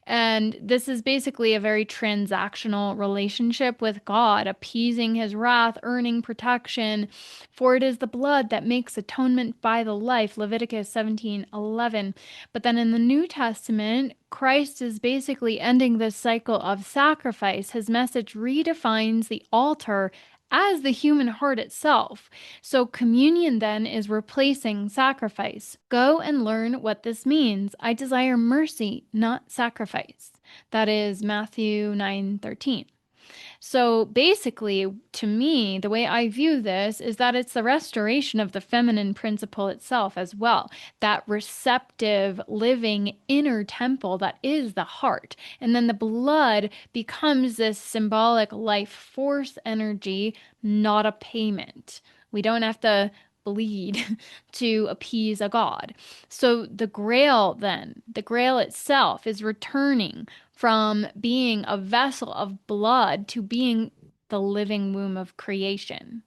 And this is basically a very transactional relationship with God, appeasing his wrath, earning protection. For it is the blood that makes atonement by the life, Leviticus 17:11. But then in the New Testament, Christ is basically ending this cycle of sacrifice. His message redefines the altar as the human heart itself. So communion then is replacing sacrifice. Go and learn what this means. I desire mercy, not sacrifice. That is Matthew 9:13. So basically, to me, the way I view this is that it's the restoration of the feminine principle itself as well. That receptive, living inner temple that is the heart. And then the blood becomes this symbolic life force energy, not a payment. We don't have to bleed to appease a god. So the grail then, the grail itself is returning from being a vessel of blood to being the living womb of creation.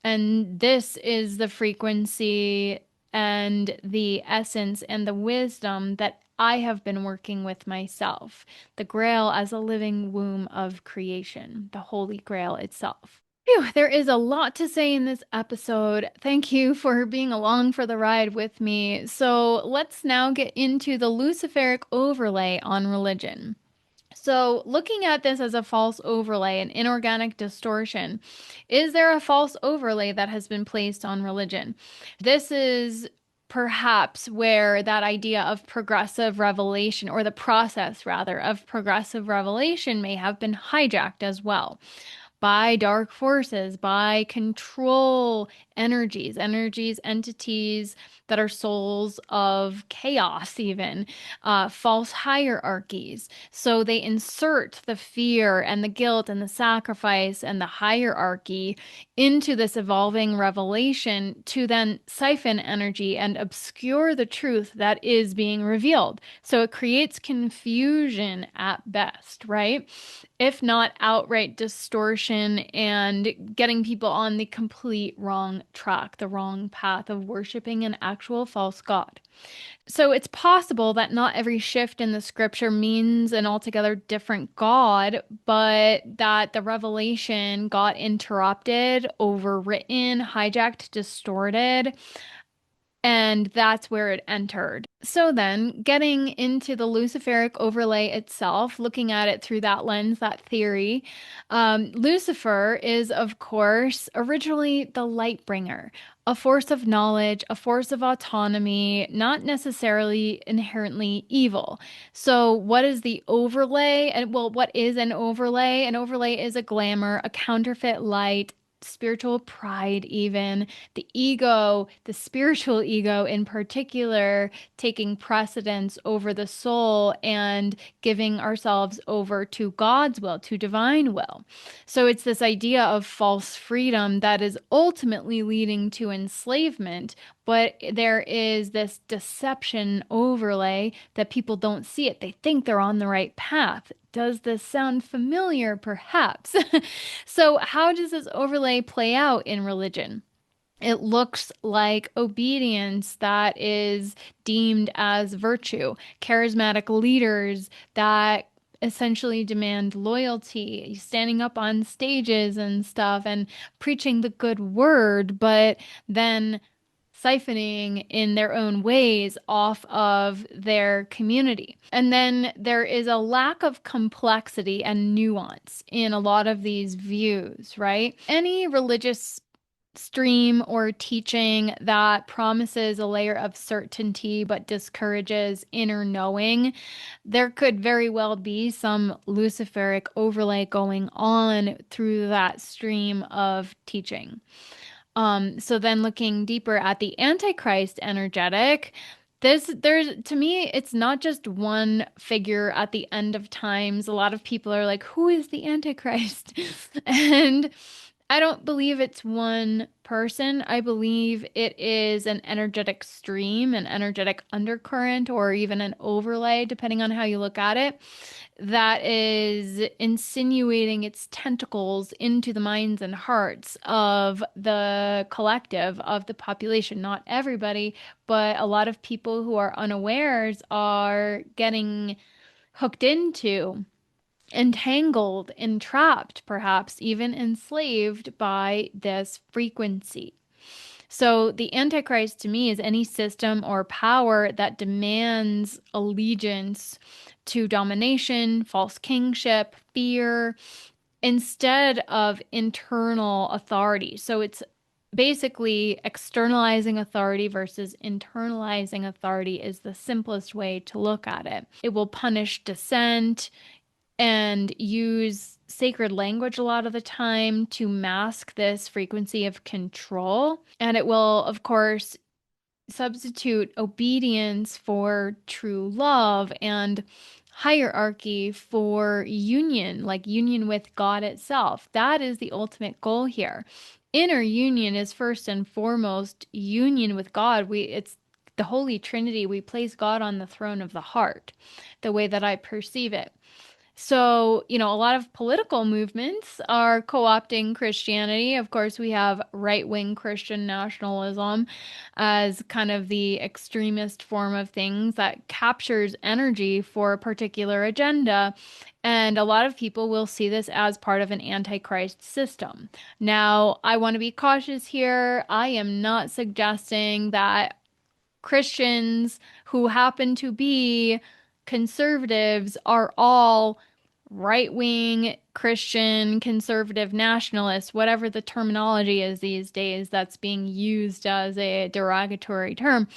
And this is the frequency and the essence and the wisdom that I have been working with myself. The grail as a living womb of creation, the Holy Grail itself. Phew, there is a lot to say in this episode. Thank you for being along for the ride with me. So let's now get into the Luciferic overlay on religion. So, looking at this as a false overlay, an inorganic distortion, is there a false overlay that has been placed on religion? This is perhaps where that idea of progressive revelation, or the process rather of progressive revelation, may have been hijacked as well. by dark forces, by control energies, entities that are souls of chaos, even false hierarchies. So they insert the fear and the guilt and the sacrifice and the hierarchy into this evolving revelation to then siphon energy and obscure the truth that is being revealed. So it creates confusion at best, right? If not outright distortion and getting people on the complete wrong track, the wrong path of worshiping an actual false god. So it's possible that not every shift in the scripture means an altogether different God, but that the revelation got interrupted, overwritten, hijacked, distorted, and that's where it entered. So then, getting into the Luciferic overlay itself, looking at it through that lens, that theory, Lucifer is, of course, originally the light bringer, a force of knowledge, a force of autonomy, not necessarily inherently evil. So, what is the overlay? And well, what is an overlay? An overlay is a glamour, a counterfeit light, spiritual pride, even the ego, the spiritual ego in particular, taking precedence over the soul and giving ourselves over to God's will, to divine will. So it's this idea of false freedom that is ultimately leading to enslavement, but there is this deception overlay that people don't see it. They think they're on the right path. Does this sound familiar, perhaps? So, how does this overlay play out in religion? It looks like obedience that is deemed as virtue, charismatic leaders that essentially demand loyalty, standing up on stages and stuff and preaching the good word, but then siphoning in their own ways off of their community. And then there is a lack of complexity and nuance in a lot of these views, right? Any religious stream or teaching that promises a layer of certainty but discourages inner knowing, there could very well be some Luciferic overlay going on through that stream of teaching. So then looking deeper at the Antichrist energetic, there's to me, it's not just one figure at the end of times. A lot of people are like, who is the Antichrist? And I don't believe it's one person. I believe it is an energetic stream, an energetic undercurrent, or even an overlay, depending on how you look at it, that is insinuating its tentacles into the minds and hearts of the collective, of the population. Not everybody, but a lot of people who are unawares are getting hooked into, entangled, entrapped, perhaps even enslaved by this frequency. So, the Antichrist to me is any system or power that demands allegiance to domination, false kingship, fear, instead of internal authority. So, it's basically externalizing authority versus internalizing authority is the simplest way to look at it. It will punish dissent and use sacred language a lot of the time to mask this frequency of control. And it will, of course, substitute obedience for true love and hierarchy for union, like union with God itself. That is the ultimate goal here. Inner union is first and foremost union with God. It's the Holy Trinity. We place God on the throne of the heart, the way that I perceive it. So, a lot of political movements are co-opting Christianity. Of course, we have right-wing Christian nationalism as kind of the extremist form of things that captures energy for a particular agenda. And a lot of people will see this as part of an antichrist system. Now, I want to be cautious here. I am not suggesting that Christians who happen to be conservatives are all right wing Christian conservative nationalists, whatever the terminology is these days that's being used as a derogatory term.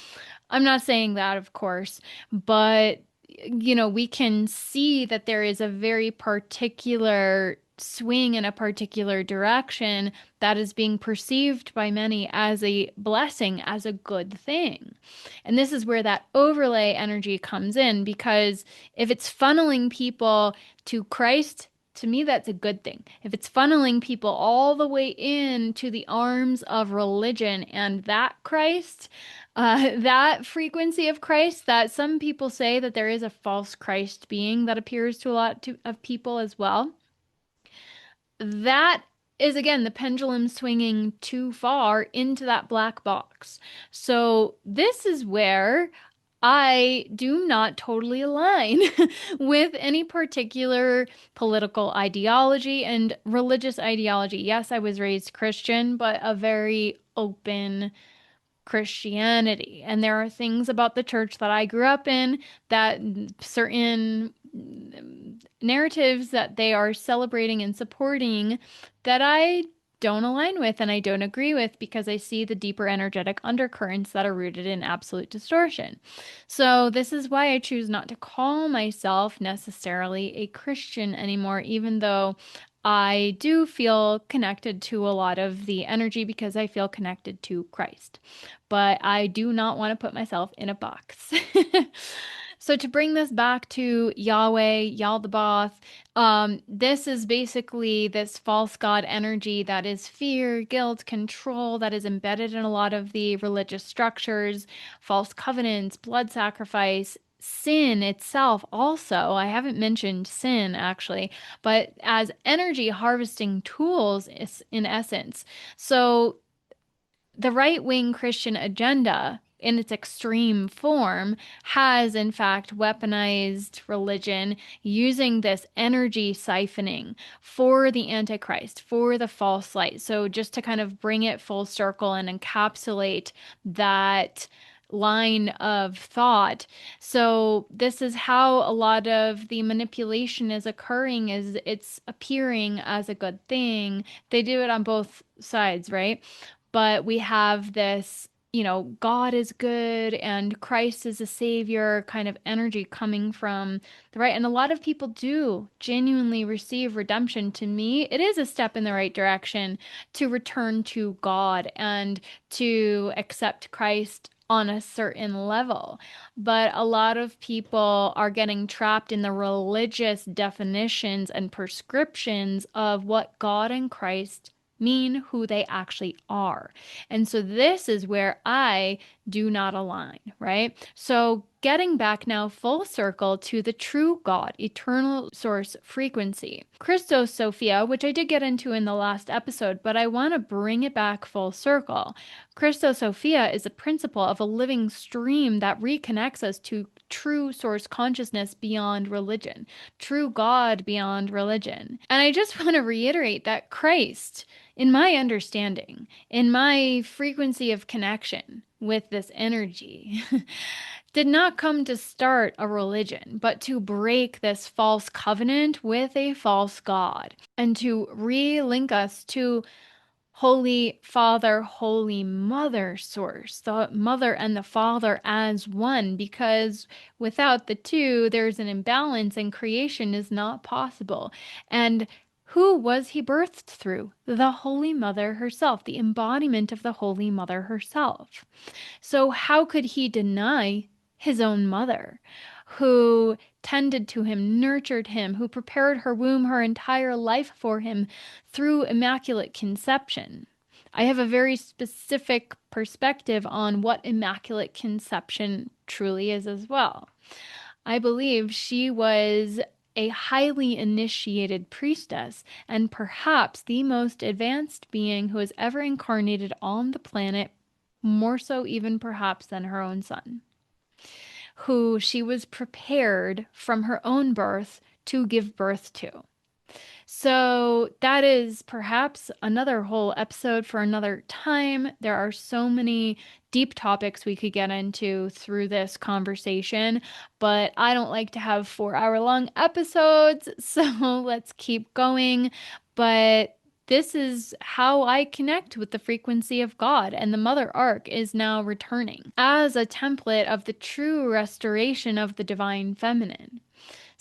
I'm not saying that, of course, but we can see that there is a very particular swing in a particular direction that is being perceived by many as a blessing, as a good thing. And this is where that overlay energy comes in, because if it's funneling people to Christ, to me, that's a good thing. If it's funneling people all the way into the arms of religion and that Christ, that frequency of Christ, that some people say that there is a false Christ being that appears to a lot of people as well. That is again the pendulum swinging too far into that black box. So this is where I do not totally align with any particular political ideology and religious ideology. Yes, I was raised Christian, but a very open Christianity. And there are things about the church that I grew up in, that certain narratives that they are celebrating and supporting, that I don't align with and I don't agree with, because I see the deeper energetic undercurrents that are rooted in absolute distortion. So this is why I choose not to call myself necessarily a Christian anymore, even though I do feel connected to a lot of the energy, because I feel connected to Christ. But I do not want to put myself in a box. So to bring this back to Yahweh, Yaldabaoth, this is basically this false god energy that is fear, guilt, control, that is embedded in a lot of the religious structures, false covenants, blood sacrifice, sin itself also. I haven't mentioned sin actually, but as energy harvesting tools in essence. So the right-wing Christian agenda in its extreme form has in fact weaponized religion, using this energy siphoning for the Antichrist, for the false light. So just to kind of bring it full circle and encapsulate that line of thought. So this is how a lot of the manipulation is occurring, is it's appearing as a good thing. They do it on both sides, right? But we have this, God is good and Christ is a savior kind of energy coming from the right. And a lot of people do genuinely receive redemption. To me, it is a step in the right direction to return to God and to accept Christ on a certain level. But a lot of people are getting trapped in the religious definitions and prescriptions of what God and Christ mean, who they actually are. And so this is where I do not align, right? So getting back now full circle to the true God, eternal source frequency. Christos, Sophia, which I did get into in the last episode, but I want to bring it back full circle. Christos Sophia is a principle of a living stream that reconnects us to true source consciousness beyond religion, true God beyond religion. And I just want to reiterate that Christ, in my understanding, in my frequency of connection with this energy, did not come to start a religion, but to break this false covenant with a false God and to relink us to Holy Father, Holy Mother source, the Mother and the Father as one, because without the two, there's an imbalance and creation is not possible. And who was he birthed through? The Holy Mother herself, the embodiment of the Holy Mother herself. So how could he deny his own mother, who tended to him, nurtured him, who prepared her womb her entire life for him through immaculate conception? I have a very specific perspective on what immaculate conception truly is as well. I believe she was a highly initiated priestess and perhaps the most advanced being who has ever incarnated on the planet, more so even perhaps than her own son, who she was prepared from her own birth to give birth to. So that is perhaps another whole episode for another time. There are so many deep topics we could get into through this conversation, but I don't like to have 4-hour long episodes, so let's keep going. But this is how I connect with the frequency of God, and the Mother Arc is now returning as a template of the true restoration of the divine feminine.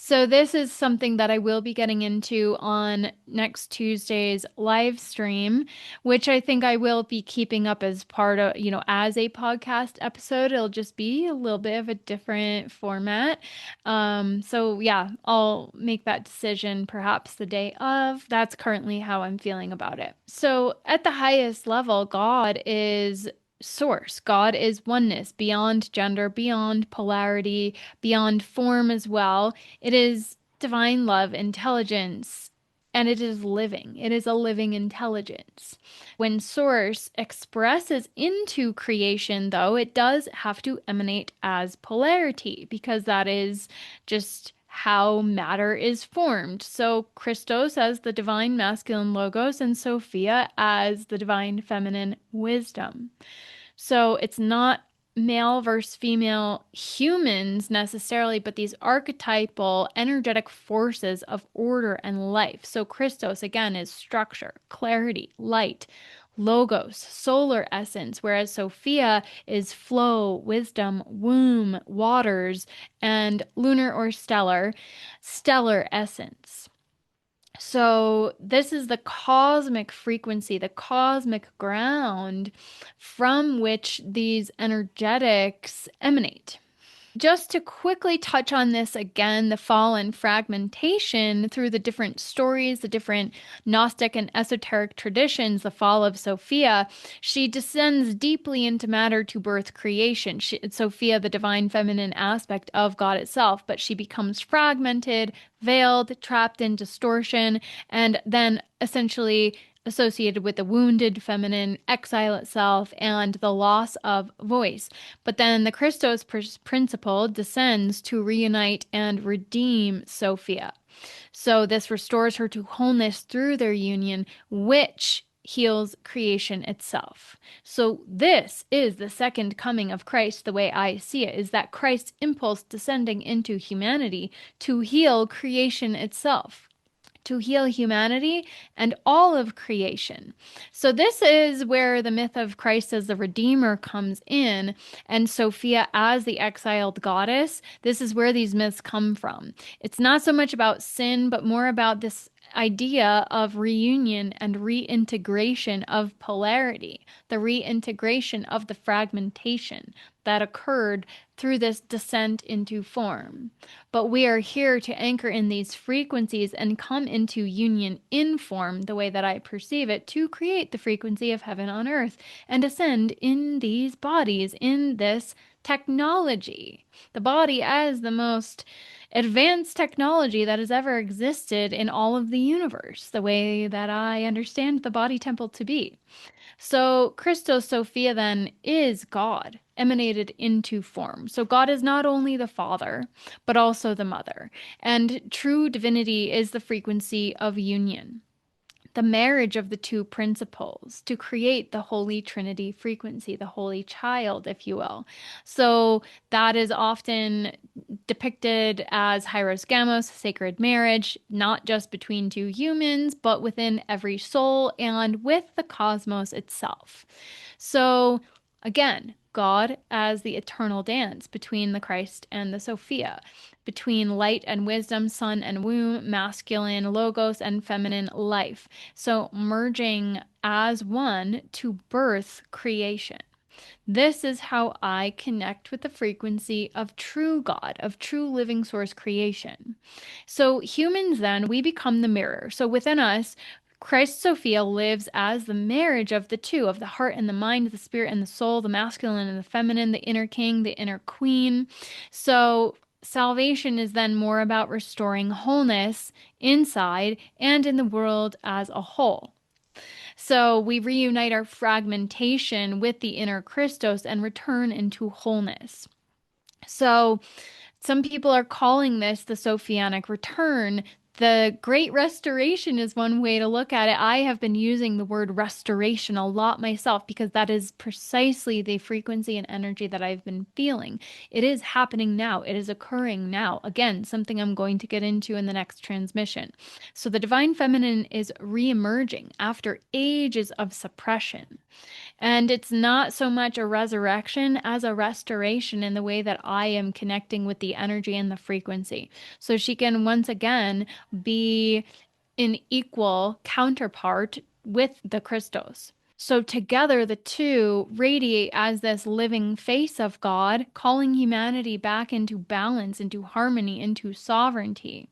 So this is something that I will be getting into on next Tuesday's live stream, which I think I will be keeping up as part of, as a podcast episode. It'll just be a little bit of a different format. So yeah, I'll make that decision perhaps the day of. That's currently how I'm feeling about it. So at the highest level, God is source. God is oneness, beyond gender, beyond polarity, beyond form as well. It is divine love, intelligence, and it is living. It is a living intelligence. When Source expresses into creation, though, it does have to emanate as polarity because that is just how matter is formed. So, Christos as the divine masculine logos and Sophia as the divine feminine wisdom. So it's not male versus female humans necessarily, but these archetypal energetic forces of order and life. So Christos, again, is structure, clarity, light, logos, solar essence, whereas Sophia is flow, wisdom, womb, waters, and lunar or stellar essence. So, this is the cosmic frequency, the cosmic ground from which these energetics emanate. Just to quickly touch on this again, the fall and fragmentation through the different stories, the different Gnostic and esoteric traditions, the fall of Sophia, she descends deeply into matter to birth creation. Sophia, the divine feminine aspect of God itself, but she becomes fragmented, veiled, trapped in distortion, and then essentially associated with the wounded feminine, exile itself, and the loss of voice. But then the Christos principle descends to reunite and redeem Sophia. So this restores her to wholeness through their union, which heals creation itself. So this is the second coming of Christ, the way I see it, is that Christ's impulse descending into humanity to heal creation itself, to heal humanity and all of creation. So this is where the myth of Christ as the Redeemer comes in, and Sophia as the exiled goddess. This is where these myths come from. It's not so much about sin, but more about this idea of reunion and reintegration of polarity, the reintegration of the fragmentation that occurred through this descent into form. But we are here to anchor in these frequencies and come into union in form, the way that I perceive it, to create the frequency of heaven on earth and ascend in these bodies, in this technology. The body as the most advanced technology that has ever existed in all of the universe, the way that I understand the body temple to be. So, Christos Sophia then is God emanated into form. So, God is not only the Father, but also the Mother. And true divinity is the frequency of union, the marriage of the two principles to create the Holy Trinity frequency, the Holy Child, if you will. So that is often depicted as Hieros Gamos, sacred marriage, not just between two humans, but within every soul and with the cosmos itself. So again, God as the eternal dance between the Christ and the Sophia, between light and wisdom, sun and womb, masculine logos and feminine life. So merging as one to birth creation. This is how I connect with the frequency of true God, of true living source creation. So humans then, we become the mirror. So within us, Christ Sophia lives as the marriage of the two, of the heart and the mind, the spirit and the soul, the masculine and the feminine, the inner king, the inner queen. So salvation is then more about restoring wholeness inside and in the world as a whole. So we reunite our fragmentation with the inner Christos and return into wholeness. So some people are calling this the Sophianic return, The Great Restoration is one way to look at it. I have been using the word restoration a lot myself because that is precisely the frequency and energy that I've been feeling. It is happening now. It is occurring now. Again, something I'm going to get into in the next transmission. So the divine feminine is re-emerging after ages of suppression. And it's not so much a resurrection as a restoration in the way that I am connecting with the energy and the frequency. So she can once again be an equal counterpart with the Christos. So together, the two radiate as this living face of God, calling humanity back into balance, into harmony, into sovereignty.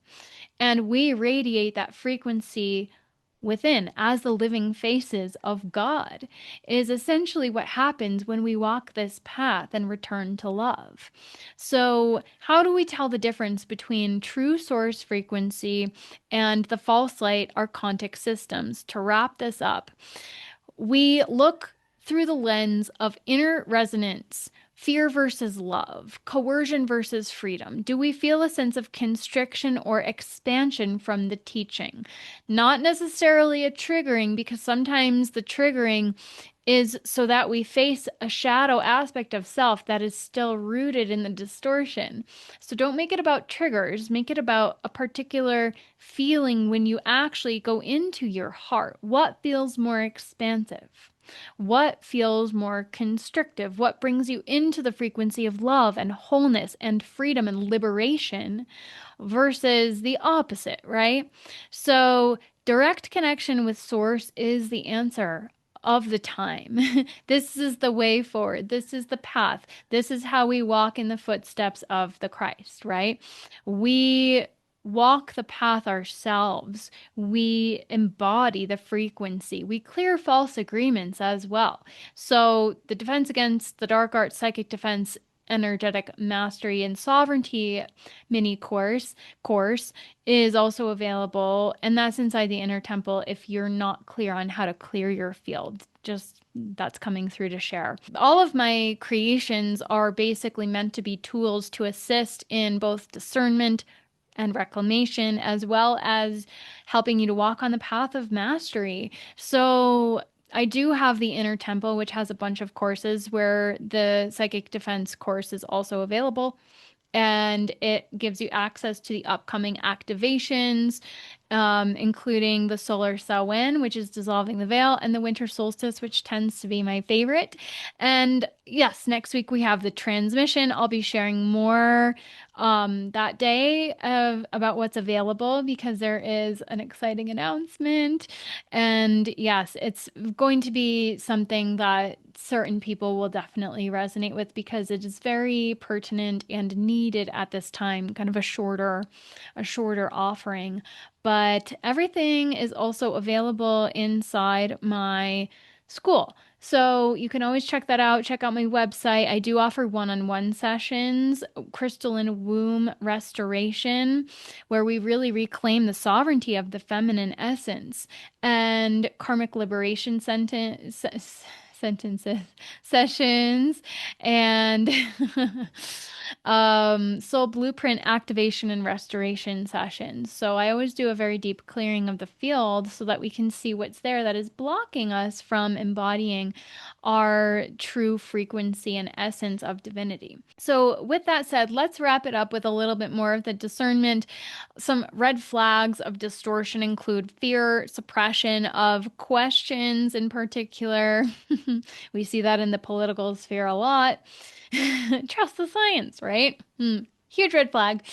And we radiate that frequency within as the living faces of God, is essentially what happens when we walk this path and return to love. So, how do we tell the difference between true source frequency and the false light archontic systems? To wrap this up, we look through the lens of inner resonance, fear versus love, coercion versus freedom. Do we feel a sense of constriction or expansion from the teaching? Not necessarily a triggering, because sometimes the triggering is so that we face a shadow aspect of self that is still rooted in the distortion. So don't make it about triggers, make it about a particular feeling when you actually go into your heart. What feels more expansive? What feels more constrictive? What brings you into the frequency of love and wholeness and freedom and liberation versus the opposite, right? So, direct connection with source is the answer of the time. This is the way forward. This is the path. This is how we walk in the footsteps of the Christ, right? We walk the path ourselves. We embody the frequency. We clear false agreements as well. So the defense against the dark arts, psychic defense, energetic mastery and sovereignty mini course is also available, and that's inside the inner temple if you're not clear on how to clear your field. Just that's coming through to share. All of my creations are basically meant to be tools to assist in both discernment and reclamation, as well as helping you to walk on the path of mastery. So I do have the Inner Temple, which has a bunch of courses where the Psychic Defense course is also available. And it gives you access to the upcoming activations, including the Solar Samhain, which is dissolving the veil, and the Winter Solstice, which tends to be my favorite. And yes, next week we have the transmission. I'll be sharing more that day about what's available because there is an exciting announcement. And yes, it's going to be something that certain people will definitely resonate with because it is very pertinent and needed at this time, kind of a shorter offering. But everything is also available inside my school. So you can always check that out. Check out my website. I do offer one-on-one sessions, crystalline womb restoration, where we really reclaim the sovereignty of the feminine essence, and karmic liberation sentences, sessions, and soul blueprint activation and restoration sessions. So I always do a very deep clearing of the field so that we can see what's there that is blocking us from embodying our true frequency and essence of divinity. So with that said, let's wrap it up with a little bit more of the discernment. Some red flags of distortion include fear, suppression of questions in particular. We see that in the political sphere a lot. Trust the science, right? Huge red flag.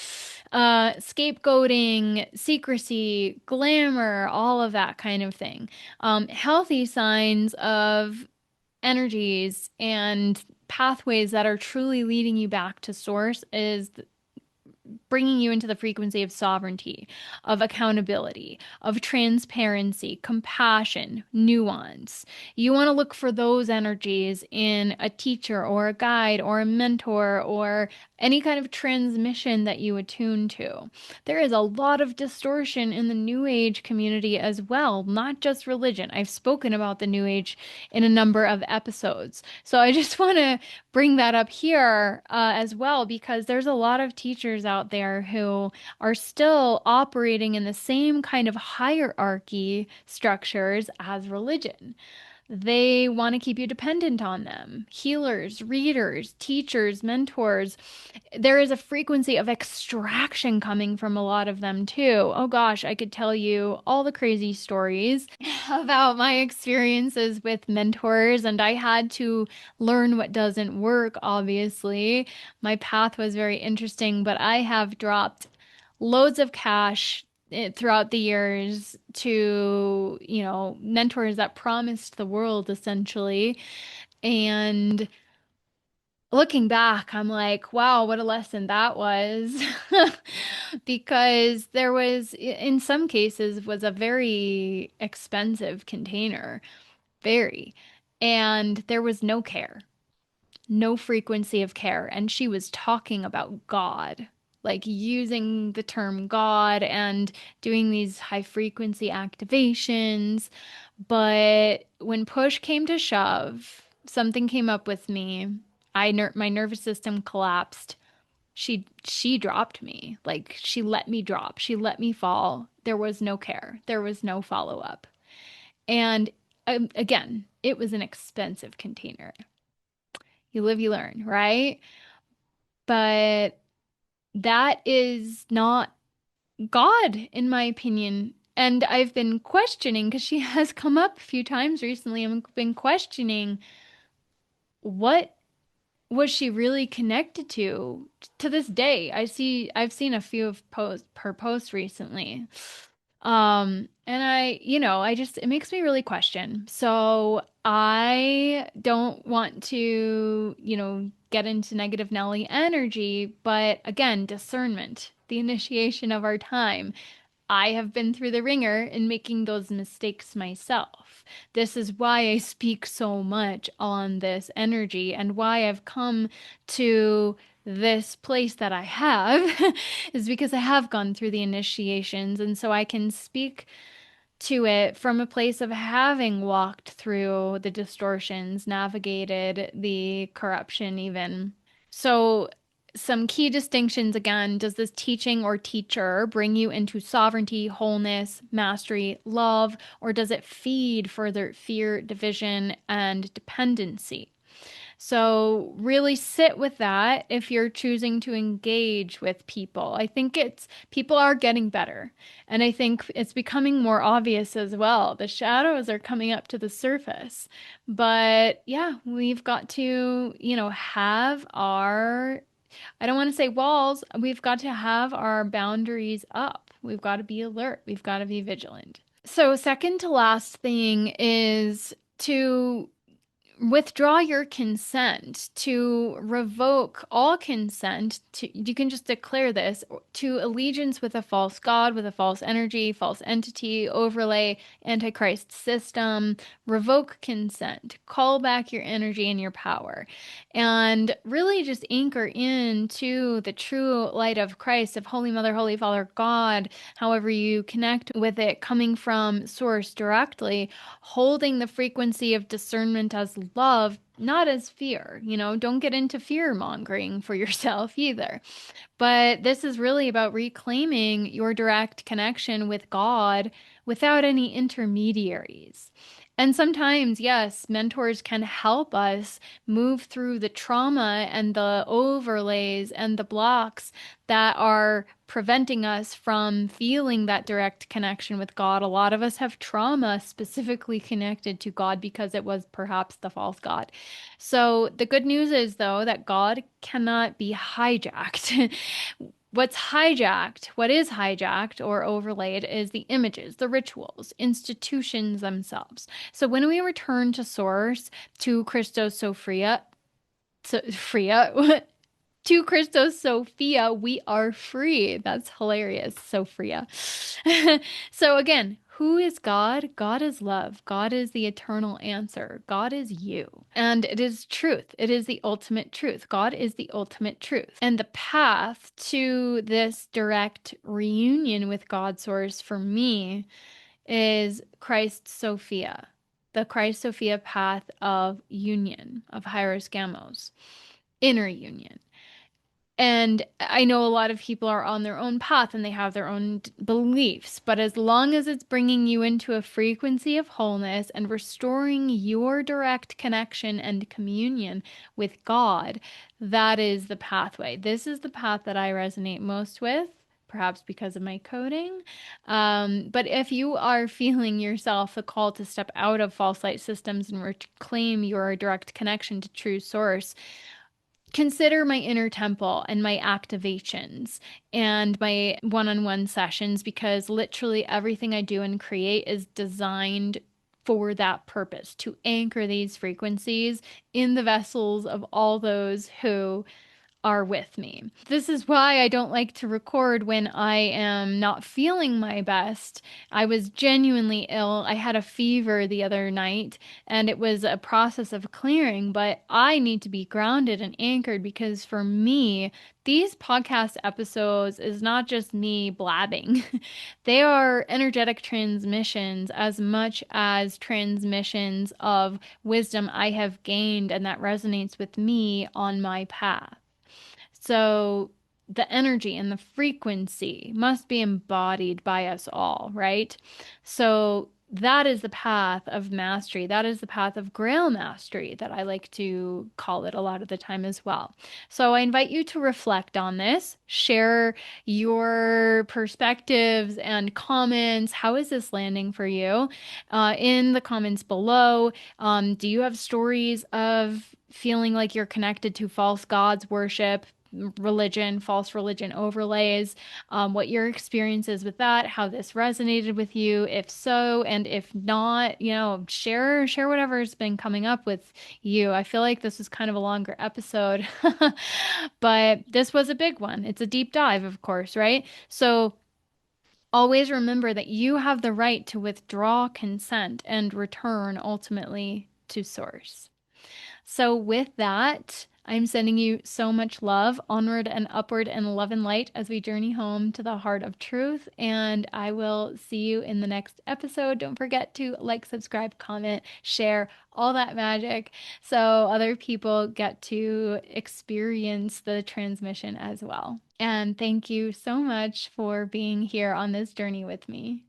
Scapegoating, secrecy, glamour, all of that kind of thing. Healthy signs of energies and pathways that are truly leading you back to source is bringing you into the frequency of sovereignty, of accountability, of transparency, compassion, nuance. You want to look for those energies in a teacher or a guide or a mentor or any kind of transmission that you attune to. There is a lot of distortion in the New Age community as well, not just religion. I've spoken about the New Age in a number of episodes. So I just want to bring that up here as well, because there's a lot of teachers out out there who are still operating in the same kind of hierarchy structures as religion. They want to keep you dependent on them. Healers, readers, teachers, mentors. There is a frequency of extraction coming from a lot of them too. Oh gosh, I could tell you all the crazy stories about my experiences with mentors, and I had to learn what doesn't work, obviously. My path was very interesting, but I have dropped loads of cash throughout the years to, mentors that promised the world essentially. And looking back, I'm like, wow, what a lesson that was. Because there was, in some cases, was a very expensive container, very. And there was no care, no frequency of care. And she was talking about God, like using the term God and doing these high frequency activations. But when push came to shove, something came up with me. My nervous system collapsed. She dropped me. Like she let me drop. She let me fall. There was no care. There was no follow up. And again, it was an expensive container. You live, you learn, right? But that is not God, in my opinion. And I've been questioning because she has come up a few times recently. I've been questioning what was she really connected to this day. I've seen a few of her posts recently. And I just, it makes me really question. So I don't want to, get into negative Nelly energy, but again, discernment, the initiation of our time. I have been through the ringer in making those mistakes myself. This is why I speak so much on this energy and why I've come to this place that I have is because I have gone through the initiations. And so I can speak to it from a place of having walked through the distortions, navigated the corruption, even. So, some key distinctions again. Does this teaching or teacher bring you into sovereignty, wholeness, mastery, love, or does it feed further fear, division, and dependency? So, really sit with that if you're choosing to engage with people. I think people are getting better. And I think it's becoming more obvious as well. The shadows are coming up to the surface. But yeah, we've got to, have I don't want to say walls, we've got to have our boundaries up. We've got to be alert. We've got to be vigilant. So, second to last thing is to withdraw your consent, to revoke all consent. You can just declare this to allegiance with a false god, with a false energy, false entity, overlay, antichrist system. Revoke consent, call back your energy and your power, and really just anchor into the true light of Christ, of Holy Mother, Holy Father, God, however you connect with it, coming from source directly, holding the frequency of discernment as love, not as fear. Don't get into fear mongering for yourself either. But this is really about reclaiming your direct connection with God without any intermediaries. And sometimes, yes, mentors can help us move through the trauma and the overlays and the blocks that are preventing us from feeling that direct connection with God. A lot of us have trauma specifically connected to God because it was perhaps the false God. So the good news is, though, that God cannot be hijacked. What is hijacked or overlaid is the images, the rituals, institutions themselves. So when we return to source, to Christos Sophia, to Christos Sophia, we are free. That's hilarious, Sophia. So again, who is God? God is love. God is the eternal answer. God is you. And it is truth. It is the ultimate truth. God is the ultimate truth. And the path to this direct reunion with God source for me is Christ Sophia, the Christ Sophia path of union, of Hieros Gamos, inner union. And I know a lot of people are on their own path and they have their own beliefs, but as long as it's bringing you into a frequency of wholeness and restoring your direct connection and communion with God, that is the pathway. This is the path that I resonate most with, perhaps because of my coding. But if you are feeling yourself the call to step out of false light systems and reclaim your direct connection to true source, consider my inner temple and my activations and my one-on-one sessions, because literally everything I do and create is designed for that purpose, to anchor these frequencies in the vessels of all those who are with me. This is why I don't like to record when I am not feeling my best. I was genuinely ill. I had a fever the other night and it was a process of clearing, but I need to be grounded and anchored, because for me, these podcast episodes is not just me blabbing. They are energetic transmissions as much as transmissions of wisdom I have gained and that resonates with me on my path. So the energy and the frequency must be embodied by us all, right? So that is the path of mastery. That is the path of grail mastery that I like to call it a lot of the time as well. So I invite you to reflect on this, share your perspectives and comments. How is this landing for you? In the comments below, do you have stories of feeling like you're connected to false gods worship, religion, false religion overlays, what your experience is with that, how this resonated with you, if so, and if not, share whatever's been coming up with you. I feel like this was kind of a longer episode, but this was a big one. It's a deep dive, of course, right? So always remember that you have the right to withdraw consent and return ultimately to source. So with that, I'm sending you so much love, onward and upward and love and light as we journey home to the heart of truth. And I will see you in the next episode. Don't forget to like, subscribe, comment, share, all that magic, so other people get to experience the transmission as well. And thank you so much for being here on this journey with me.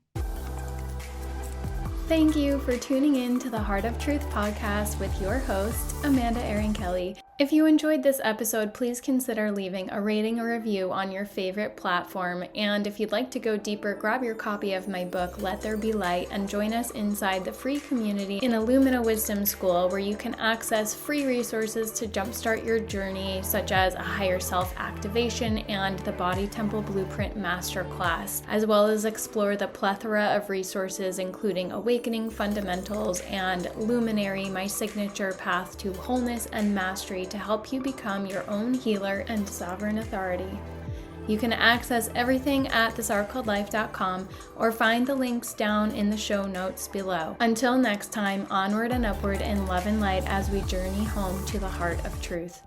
Thank you for tuning in to the Heart of Truth podcast with your host, Amanda Erin Kelly. If you enjoyed this episode, please consider leaving a rating or review on your favorite platform. And if you'd like to go deeper, grab your copy of my book, Let There Be Light, and join us inside the free community in Illumina Wisdom School, where you can access free resources to jumpstart your journey, such as a higher self activation and the Body Temple Blueprint Masterclass, as well as explore the plethora of resources, including Awakening Fundamentals and Luminary, my signature path to wholeness and mastery, to help you become your own healer and sovereign authority. You can access everything at thisartcalledlife.com or find the links down in the show notes below. Until next time, onward and upward in love and light as we journey home to the heart of truth.